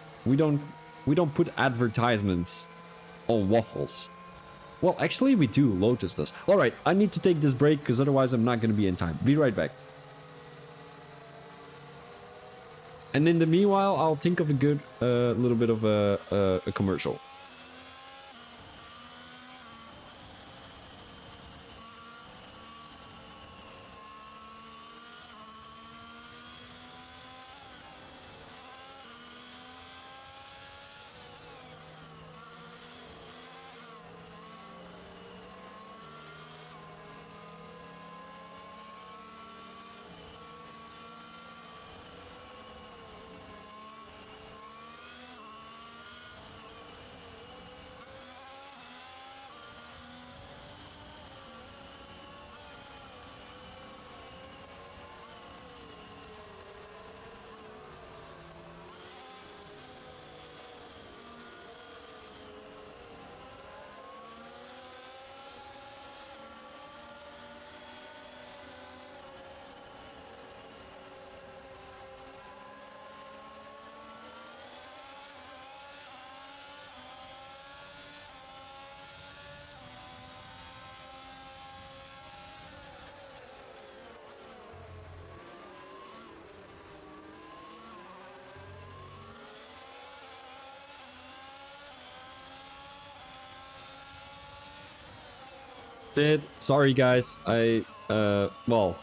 put advertisements on waffles. Well, actually we do. Lotus does. All right, I need to take this break because otherwise I'm not going to be in time. Be right back. And in the meanwhile, I'll think of a good little bit of a commercial. Sid, sorry guys. Well,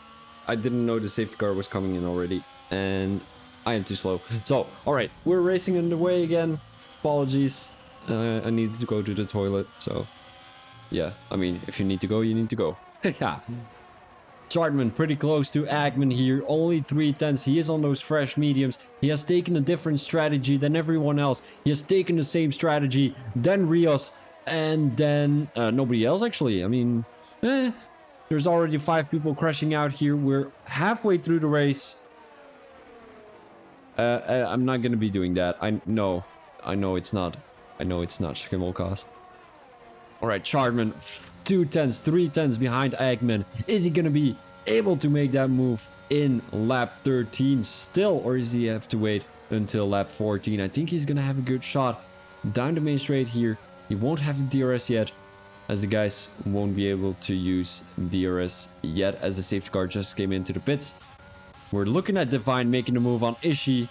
I didn't know the safety car was coming in already, and I am too slow. So, all right, we're racing underway again. Apologies. I needed to go to the toilet, so yeah. I mean, if you need to go, you need to go. Yeah. Chartman pretty close to Agman here. Only 3/10. He is on those fresh mediums. He has taken a different strategy than everyone else. He has taken the same strategy than Rios. And then nobody else, actually. I mean, there's already 5 people crashing out here. We're halfway through the race. I'm not going to be doing that. I know it's not. I know it's not Schimmelkast. All right, Chartman, 2/10, 3/10 behind Eggman. Is he going to be able to make that move in lap 13 still? Or does he have to wait until lap 14? I think he's going to have a good shot down the main straight here. He won't have the DRS yet, as the guys won't be able to use DRS yet, as the safety car just came into the pits. We're looking at Divine making a move on Ishii.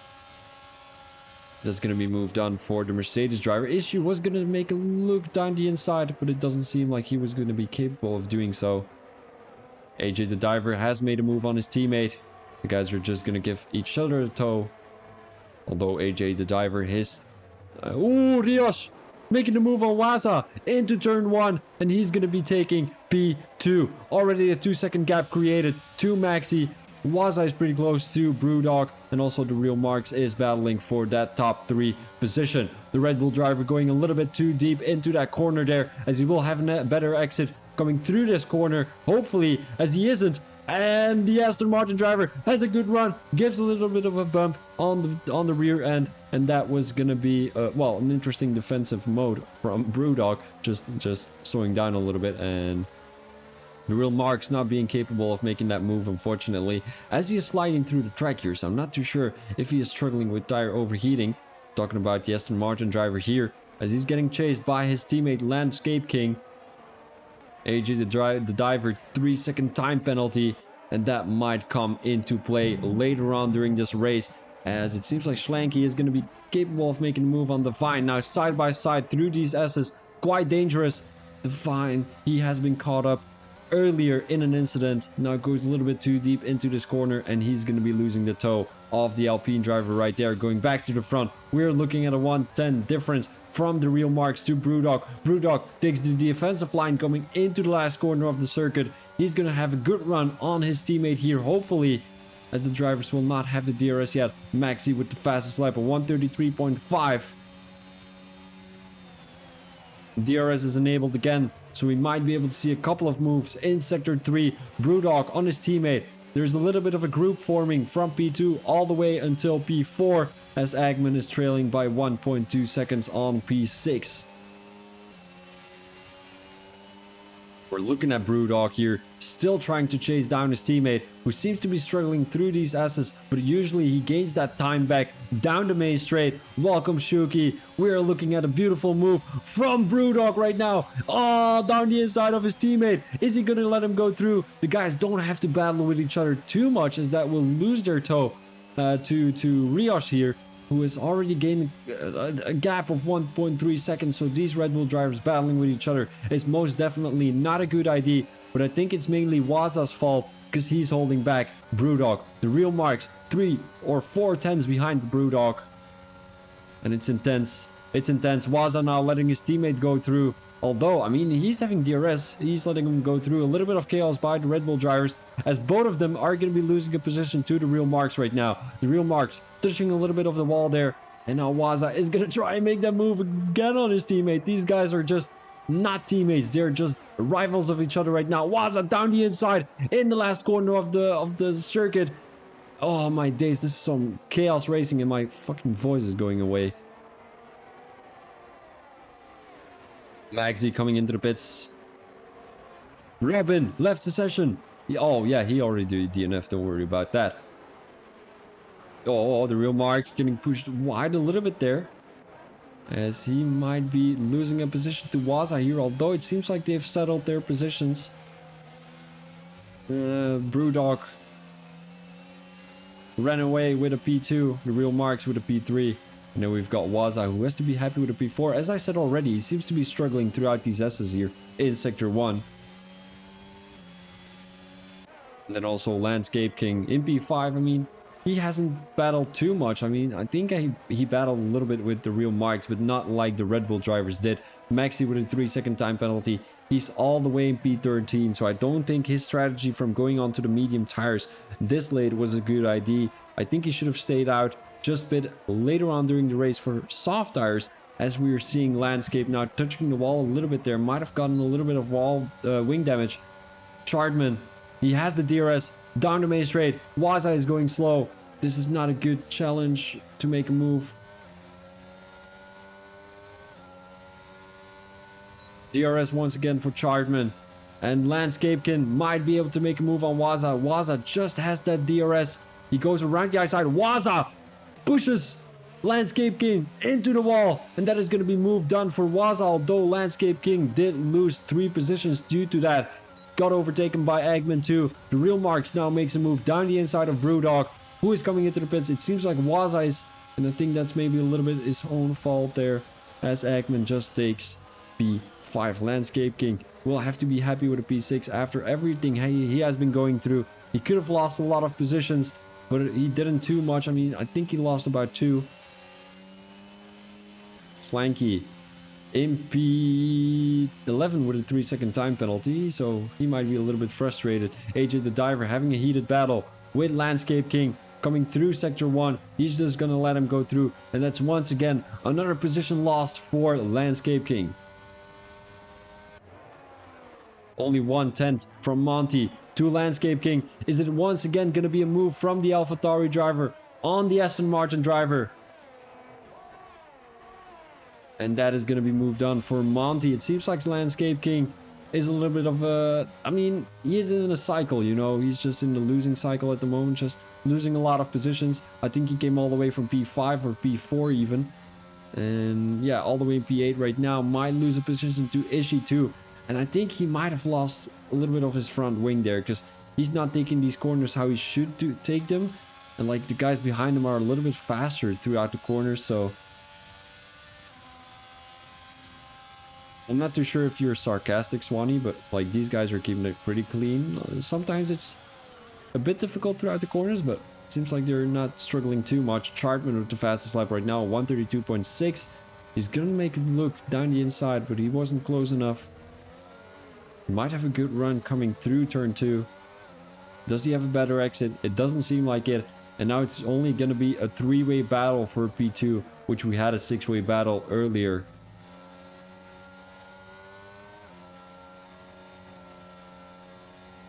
That's going to be moved on for the Mercedes driver. Ishii was going to make a look down the inside, but it doesn't seem like he was going to be capable of doing so. AJ the driver has made a move on his teammate. The guys are just going to give each other a tow. Although AJ the driver, ooh, Rios! Making the move on Waza into turn 1, and he's going to be taking P2. Already a 2-second gap created to Maxi. Waza is pretty close to Brewdog, and also the Real Marks is battling for that top 3 position. The Red Bull driver going a little bit too deep into that corner there, as he will have a better exit coming through this corner, hopefully, as he isn't. And the Aston Martin driver has a good run, gives a little bit of a bump on the rear end, and that was gonna be well, an interesting defensive mode from Brewdog, just slowing down a little bit, and the Real Marks not being capable of making that move, unfortunately, as he is sliding through the track here. So I'm not too sure if he is struggling with tire overheating. Talking about the Aston Martin driver here, as he's getting chased by his teammate Landscape King. AJ the diver, 3-second time penalty, and that might come into play later on during this race, as it seems like Schlanky is going to be capable of making a move on Divine. Now side by side through these S's, quite dangerous. Divine, he has been caught up earlier in an incident, now goes a little bit too deep into this corner, and he's going to be losing the tow of the Alpine driver right there, going back to the front. We're looking at a 110 difference from the Real Marks to Brewdog. Brewdog takes the defensive line coming into the last corner of the circuit. He's going to have a good run on his teammate here, hopefully, as the drivers will not have the DRS yet. Maxi with the fastest lap of 133.5. DRS is enabled again, so we might be able to see a couple of moves in Sector 3. Brewdog on his teammate. There's a little bit of a group forming from P2 all the way until P4. as Agman is trailing by 1.2 seconds on P6. We're looking at Brewdog here, still trying to chase down his teammate, who seems to be struggling through these S's, but usually he gains that time back down the main straight. Welcome Shuki. We are looking at a beautiful move from Brewdog right now. Oh, down the inside of his teammate. Is he going to let him go through? The guys don't have to battle with each other too much, as that will lose their toe to Riosh here, who is already gaining a gap of 1.3 seconds. So these Red Bull drivers battling with each other is most definitely not a good idea. But I think it's mainly Waza's fault, because he's holding back Brewdog. The real marks 3 or 4 tenths behind Brewdog. And it's intense. It's intense. Waza now letting his teammate go through. Although, I mean, he's having DRS. He's letting him go through. A little bit of chaos by the Red Bull drivers, as both of them are going to be losing a position to the real marks right now. The real marks touching a little bit of the wall there. And now Waza is going to try and make that move again on his teammate. These guys are just not teammates. They're just rivals of each other right now. Waza down the inside in the last corner of the circuit. Oh my days, this is some chaos racing and my fucking voice is going away. Magsy coming into the pits. Rabin left the session. Oh yeah, he already did DNF, don't worry about that. Oh, the real marks getting pushed wide a little bit there, as he might be losing a position to Waza here, although it seems like they've settled their positions. Brewdog ran away with a P2, the real marks with a P3. And then we've got Waza, who has to be happy with a P4. As I said already, he seems to be struggling throughout these S's here in Sector 1. And then also Landscape King in P5. I mean, he hasn't battled too much. I mean, I think he battled a little bit with the real marks, but not like the Red Bull drivers did. Maxi with a 3-second time penalty. He's all the way in P13, so I don't think his strategy from going on to the medium tires this late was a good idea. I think he should have stayed out just a bit later on during the race for soft tires, as we are seeing Landscape now touching the wall a little bit there. Might have gotten a little bit of wall wing damage. Chardman, he has the DRS down the main straight. Waza is going slow. This is not a good challenge to make a move. DRS once again for Chardman, and Landscapekin might be able to make a move on Waza. Waza just has that DRS. He goes around the outside. Waza pushes Landscape King into the wall, and that is going to be move done for Waza, although Landscape King did lose 3 positions due to that. Got overtaken by Eggman too. The real marks now makes a move down the inside of Brewdog, who is coming into the pits. It seems like Waza is, and I think that's maybe a little bit his own fault there, as Eggman just takes P5. Landscape King will have to be happy with a P6 after everything he has been going through. He could have lost a lot of positions, but he didn't too much. I mean, I think he lost about 2. Slanky in P11 with a 3-second time penalty, so he might be a little bit frustrated. AJ the Diver having a heated battle with Landscape King coming through Sector 1. He's just gonna let him go through, and that's once again another position lost for Landscape King. Only 1/10 from Monty to Landscape King. Is it once again going to be a move from the AlphaTauri driver on the Aston Martin driver? And that is going to be moved on for Monty. It seems like Landscape King is a little bit of a... I mean, he is in a cycle, you know. He's just in the losing cycle at the moment, just losing a lot of positions. I think he came all the way from P5 or P4 even. And yeah, all the way in P8 right now. Might lose a position to Ishii too. And I think he might have lost a little bit of his front wing there, because he's not taking these corners how he should take them. And like the guys behind him are a little bit faster throughout the corners, so I'm not too sure if you're sarcastic, Swanee, but like these guys are keeping it pretty clean. Sometimes it's a bit difficult throughout the corners, but it seems like they're not struggling too much. Chardman with the fastest lap right now, 132.6. He's gonna make it look down the inside, but he wasn't close enough. He might have a good run coming through turn 2. Does he have a better exit? It doesn't seem like it. And now it's only going to be a 3-way battle for P2, which we had a 6-way battle earlier.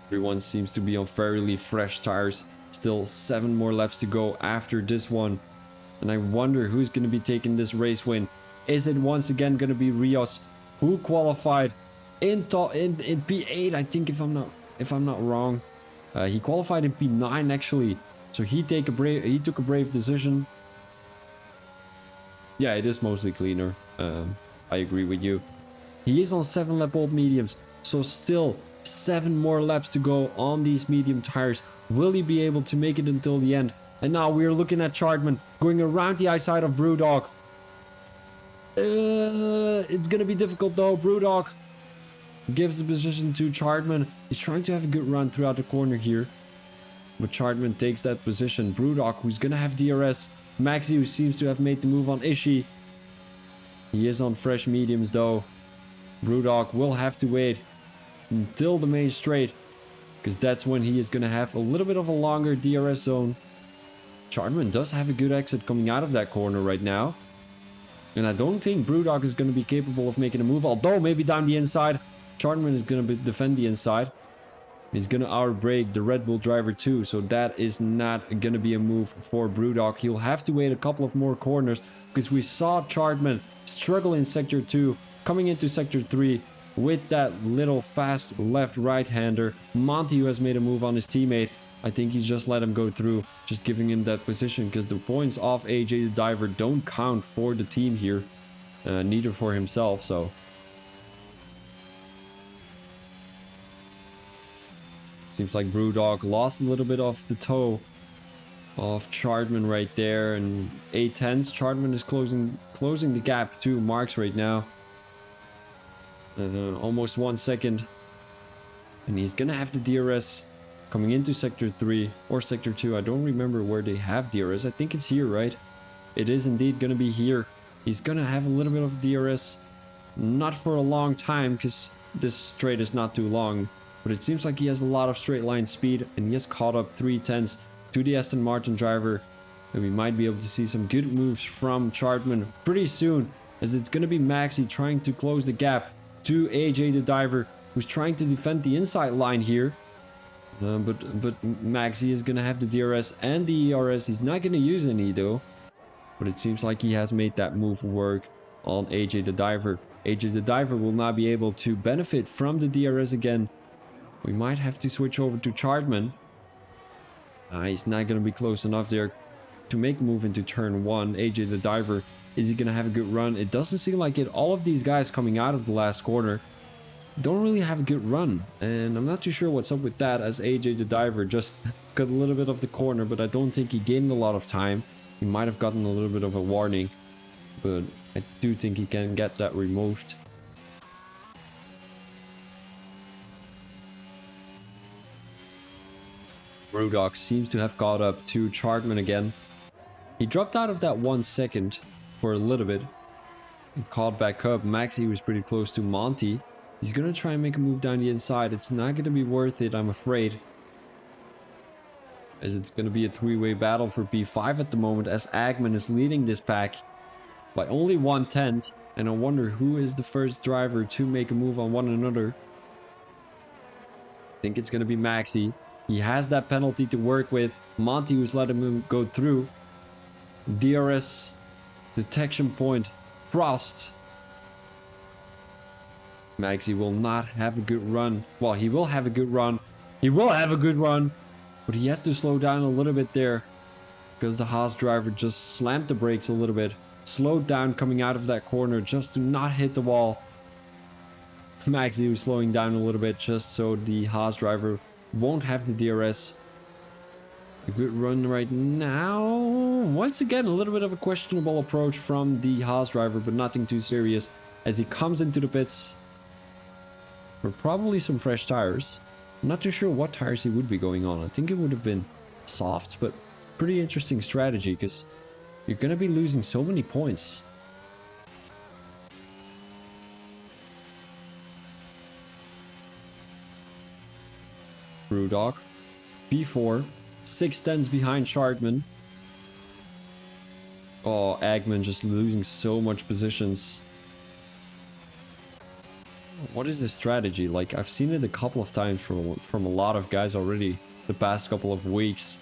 Everyone seems to be on fairly fresh tires. Still 7 more laps to go after this one. And I wonder who's going to be taking this race win. Is it once again going to be Rios, who qualified in P8? I think if I'm not wrong, he qualified in P9 actually. So he took a brave decision. Yeah, it is mostly cleaner. I agree with you. He is on 7 lap old mediums, so still 7 more laps to go on these medium tires. Will he be able to make it until the end? And now we're looking at Chartman going around the outside of Brewdog. It's gonna be difficult though. Brewdog gives the position to Chartman. He's trying to have a good run throughout the corner here, but Chartman takes that position. Brewdog, who's gonna have DRS. Maxi, who seems to have made the move on Ishii. He is on fresh mediums though. Brewdog will have to wait until the main straight, because that's when he is going to have a little bit of a longer DRS zone. Chartman does have a good exit coming out of that corner right now. And I don't think Brewdog is going to be capable of making a move, although maybe down the inside. Chartman is going to defend the inside. He's going to outbrake the Red Bull driver too, so that is not going to be a move for Brewdog. He'll have to wait a couple of more corners, because we saw Chartman struggle in Sector 2, coming into Sector 3 with that little fast left-right-hander. Monty, who has made a move on his teammate, I think he's just let him go through, just giving him that position, because the points off AJ the Diver don't count for the team here, neither for himself, so. Seems like Brewdog lost a little bit of the toe of Chartman right there, and 8/10. Chartman is closing the gap to Marks right now. Almost 1 second, and he's gonna have the DRS coming into Sector 3 or Sector 2. I don't remember where they have DRS. I think it's here, right? It is indeed gonna be here. He's gonna have a little bit of DRS, not for a long time, because this straight is not too long, but it seems like he has a lot of straight line speed, and he has caught up 3/10 to the Aston Martin driver, and we might be able to see some good moves from Chartman pretty soon, as it's gonna be Maxi trying to close the gap to AJ the Diver, who's trying to defend the inside line here. But Maxi is going to have the DRS and the ERS. He's not going to use any though. But it seems like he has made that move work on AJ the Diver. AJ the Diver will not be able to benefit from the DRS again. We might have to switch over to Chartman. He's not going to be close enough there to make a move into turn 1. AJ the Diver, is he going to have a good run? It doesn't seem like it. All of these guys coming out of the last corner don't really have a good run, and I'm not too sure what's up with that, as AJ the Diver just got a little bit of the corner, but I don't think he gained a lot of time. He might have gotten a little bit of a warning, but I do think he can get that removed. Brewdog seems to have caught up to Chartman again. He dropped out of that 1 second for a little bit and caught back up. Maxi was pretty close to Monty. He's going to try and make a move down the inside. It's not going to be worth it, I'm afraid, as it's going to be a 3-way battle for P5 at the moment, as Agman is leading this pack by only 1/10. And I wonder who is the first driver to make a move on one another. I think it's going to be Maxi. He has that penalty to work with. Monty, who's letting him go through. DRS, detection point, Frost. Maxi will not have a good run. Well, he will have a good run. He will have a good run. But he has to slow down a little bit there, because the Haas driver just slammed the brakes a little bit. Slowed down coming out of that corner just to not hit the wall. Maxi was slowing down a little bit just so the Haas driver won't have the DRS. A good run right now. Once again, a little bit of a questionable approach from the Haas driver, but nothing too serious, as he comes into the pits for probably some fresh tires. I'm not too sure what tires he would be going on. I think it would have been softs, but pretty interesting strategy, because you're going to be losing so many points. Brewdog, P4, 6/10 behind Chartman. Oh, Agman just losing so much positions. What is the strategy? Like, I've seen it a couple of times from a lot of guys already the past couple of weeks.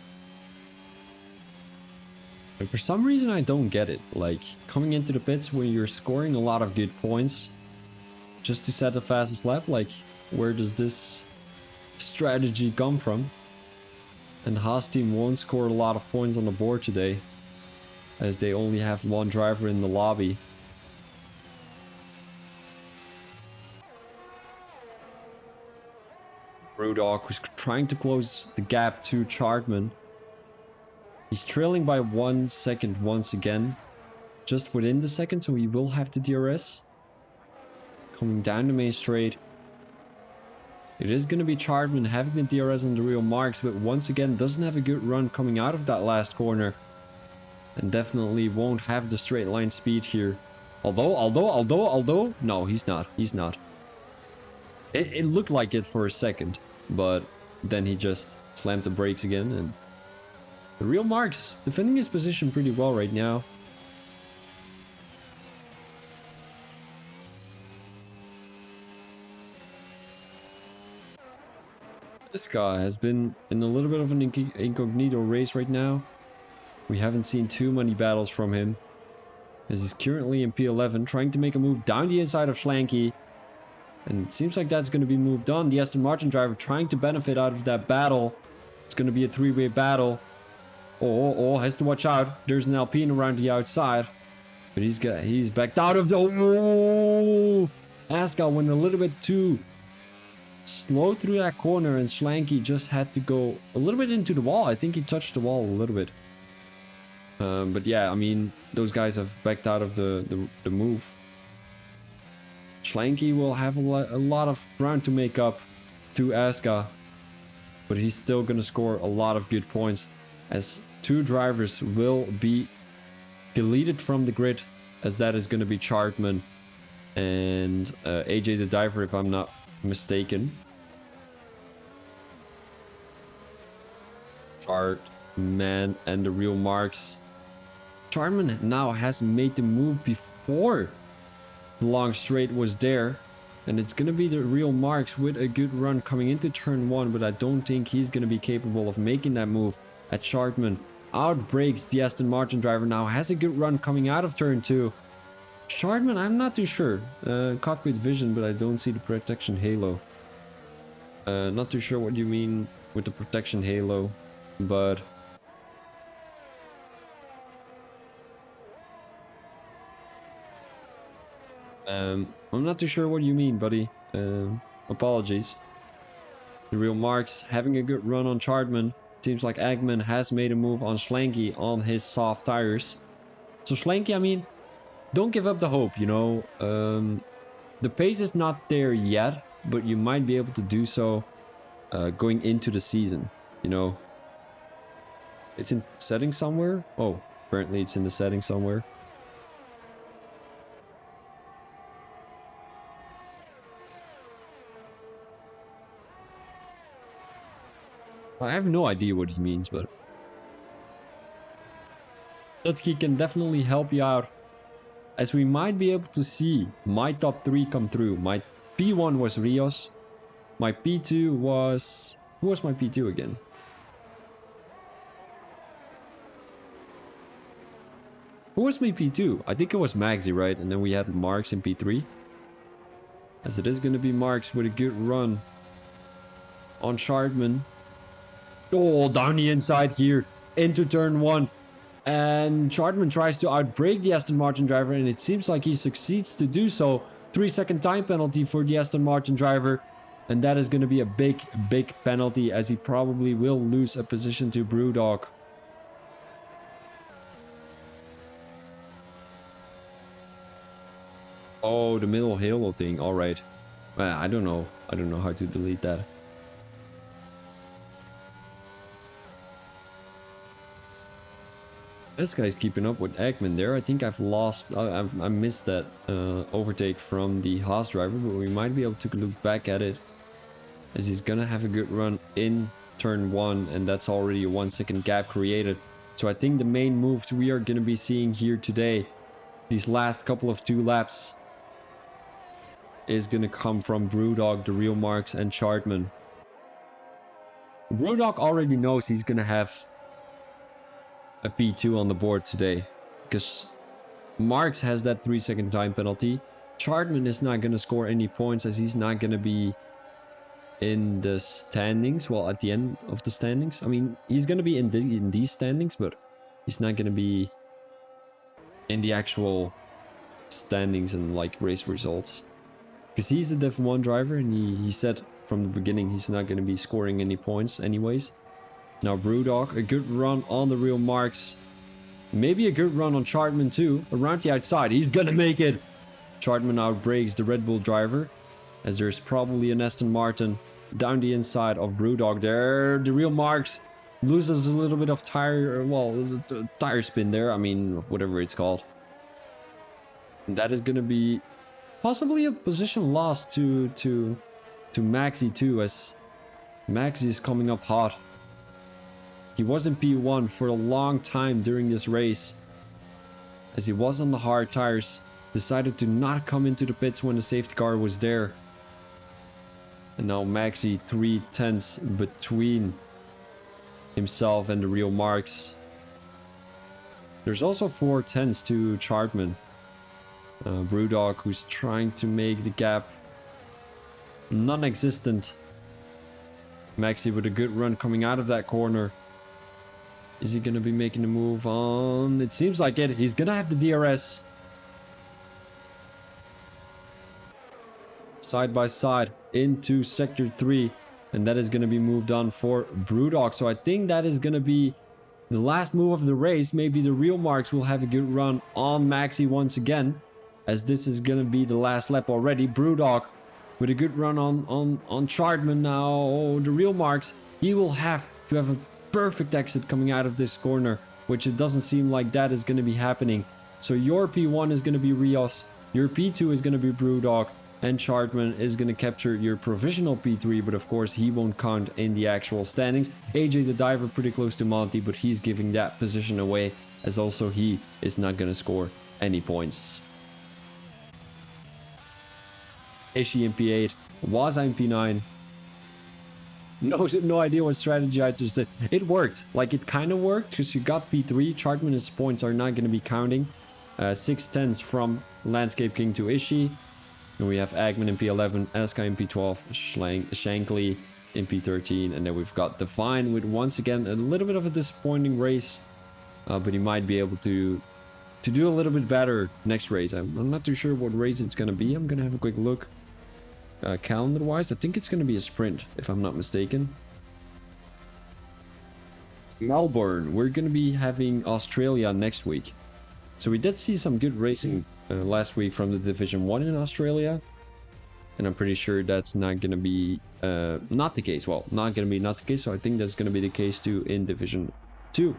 But for some reason, I don't get it. Like, coming into the pits when you're scoring a lot of good points just to set the fastest lap, like, where does this strategy come from? And Haas team won't score a lot of points on the board today, as they only have one driver in the lobby. Brewdog was trying to close the gap to Chartman. He's trailing by 1 second once again, just within the second, so he will have the DRS. Coming down the main straight. It is going to be Chartman having the DRS on the real marks, but once again doesn't have a good run coming out of that last corner. And definitely won't have the straight line speed here. Although, no, he's not. He's not. It looked like it for a second, but then he just slammed the brakes again. And the real marks defending his position pretty well right now. This guy has been in a little bit of an incognito race right now. We haven't seen too many battles from him, as he's currently in P11, trying to make a move down the inside of Schlanke. And it seems like that's going to be moved on. The Aston Martin driver trying to benefit out of that battle. It's going to be a three-way battle. Oh, has to watch out. There's an Alpine around the outside. But he's backed out of the... Oh! Aska went a little bit too slow through that corner, and Schlanke just had to go a little bit into the wall. I think he touched the wall a little bit. But yeah, I mean, those guys have backed out of the move. Schlanke will have a lot of ground to make up to Aska, but he's still going to score a lot of good points, as two drivers will be deleted from the grid, as that is going to be Chartman and AJ the Diver, if I'm not mistaken. Chartman and the real marks. Chartman now has made the move before the long straight was there, and it's going to be the real marks with a good run coming into turn 1, but I don't think he's going to be capable of making that move at Chartman. Outbreaks the Aston Martin driver, now has a good run coming out of turn 2. Chartman, I'm not too sure. Cockpit vision, but I don't see the protection halo. Not too sure what you mean with the protection halo, but... I'm not too sure what you mean, buddy. Apologies. The real marks having a good run on Chartman. Seems like Eggman has made a move on Schlanke on his soft tires. So Schlanke, I mean, don't give up the hope, you know. The pace is not there yet, but you might be able to do so going into the season, you know. It's in settings somewhere. Oh, apparently it's in the settings somewhere. I have no idea what he means, but Lutski can definitely help you out, as we might be able to see my top 3 come through. My P1 was Rios. My P2 was... Who was my P2 again? Who was my P2? I think it was Maxi, right? And then we had Marks in P3. As it is going to be Marks with a good run on Chartman. Oh, down the inside here into turn 1. And Chartman tries to outbrake the Aston Martin driver, and it seems like he succeeds to do so. 3-second time penalty for the Aston Martin driver. And that is going to be a big, big penalty, as he probably will lose a position to Brewdog. Oh, the middle halo thing. All right. I don't know. I don't know how to delete that. This guy's keeping up with Eggman there. I think I've lost... I missed that overtake from the Haas driver, but we might be able to look back at it, as he's gonna have a good run in turn 1, and that's already a 1-second gap created. So I think the main moves we are gonna be seeing here today, these last couple of 2 laps, is gonna come from Brewdog, the real marks, and Chartman. Brewdog already knows he's gonna have a P2 on the board today, because Marks has that 3-second time penalty. Chartman is not going to score any points as he's not going to be in the standings. Well, at the end of the standings. I mean, he's going to be in these standings, but he's not going to be in the actual standings and like race results. Because he's a Div 1 driver and he said from the beginning he's not going to be scoring any points anyways. Now Brewdog, a good run on the real Marks. Maybe a good run on Chartman too. Around the outside, he's going to make it. Chartman outbrakes the Red Bull driver, as there's probably an Aston Martin down the inside of Brewdog there. The real Marks loses a little bit of tire, well, tire spin there. I mean, whatever it's called. And that is going to be possibly a position loss to Maxi too, as Maxi is coming up hot. He was in P1 for a long time during this race, as he was on the hard tires, decided to not come into the pits when the safety car was there. And now Maxi 3/10 between himself and the real Marks. There's also 4/10 to Chartman. Brewdog, who's trying to make the gap non-existent. Maxi with a good run coming out of that corner. Is he going to be making a move on? It seems like it. He's going to have the DRS. Side by side into Sector 3. And that is going to be moved on for Brewdog. So I think that is going to be the last move of the race. Maybe the real Marks will have a good run on Maxi once again, as this is going to be the last lap already. Brewdog with a good run on Chartman now. Oh, the real Marks, he will have to have a perfect exit coming out of this corner, which it doesn't seem like that is going to be happening. So your P1 is going to be Rios, your P2 is going to be Brewdog, and Chartman is going to capture your provisional P3, but of course he won't count in the actual standings. AJ the diver pretty close to Monty, but he's giving that position away, as also he is not going to score any points. Ishii in P8, Waza in P9. No idea what strategy I just did. It worked. Like, it kind of worked, because you got P3. Chartman's points are not going to be counting. 6/10 from Landscape King to Ishii. And we have Agman in P11, Aska in P12, Shankly in P13. And then we've got Divine with, once again, a little bit of a disappointing race. But he might be able to do a little bit better next race. I'm not too sure what race it's going to be. I'm going to have a quick look. Calendar wise, I think it's going to be a sprint, if I'm not mistaken. Melbourne, we're going to be having Australia next week. So we did see some good racing last week from the Division 1 in Australia. And I'm pretty sure that's not going to be not the case. Well, not going to be not the case. So I think that's going to be the case too in Division 2.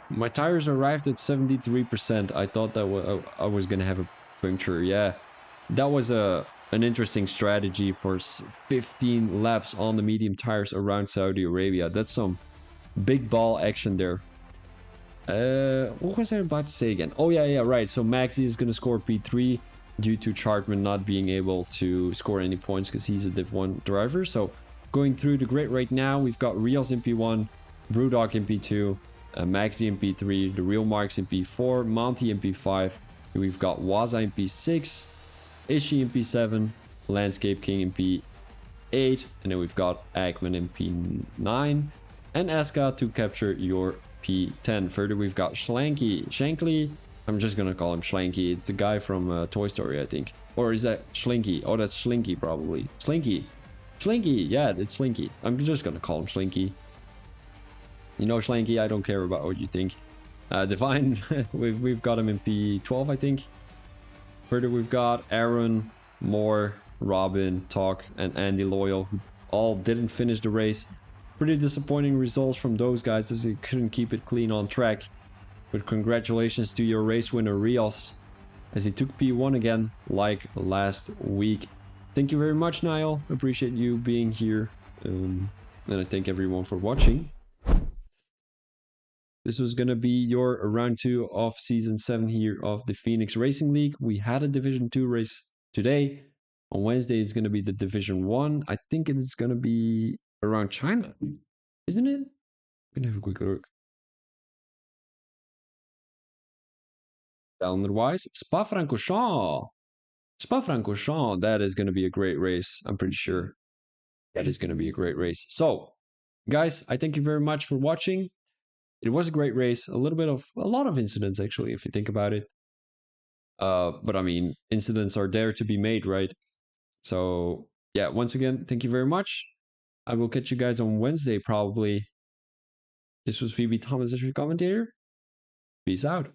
My tires arrived at 73%. I thought that I was going to have a puncture. Yeah. That was an interesting strategy for 15 laps on the medium tires around Saudi Arabia. That's some big ball action there. What was I about to say again? Oh, yeah, right. So Maxi is going to score P3 due to Chartman not being able to score any points because he's a Div 1 driver. So going through the grid right now, we've got Rios in P1, Brewdog in P2, Maxi in P3, the real Marks in P4, Monty in P5. We've got Waza in P6. Ishii in P7, Landscape King in P8, and then we've got Agman in P9, and Aska to capture your P10. Further, we've got Shankly. I'm just gonna call him Schlanky. It's the guy from Toy Story, I think. Or is that Schlinky? Oh, that's Schlinky, probably. Slinky, yeah, it's Slinky. I'm just gonna call him Slinky. You know, Schlanky, I don't care about what you think. Divine, we've got him in P12, I think. Further, we've got Aaron, Moore, Robin, Talk, and Andy Loyal, who all didn't finish the race. Pretty disappointing results from those guys, as they couldn't keep it clean on track. But congratulations to your race winner, Rios, as he took P1 again, like last week. Thank you very much, Niall. Appreciate you being here. And I thank everyone for watching. This was going to be your round 2 of season 7 here of the Phoenix Racing League. We had a Division 2 race today. On Wednesday, it's going to be the Division 1. I think it's going to be around China, isn't it? I'm going to have a quick look. Calendar-wise, Spa-Francorchamps. Spa-Francorchamps, that is going to be a great race. I'm pretty sure that is going to be a great race. So, guys, I thank you very much for watching. It was a great race. A lot of incidents, actually, if you think about it. But I mean, incidents are there to be made, right? So, yeah, once again, thank you very much. I will catch you guys on Wednesday, probably. This was VB Thomas as your commentator. Peace out.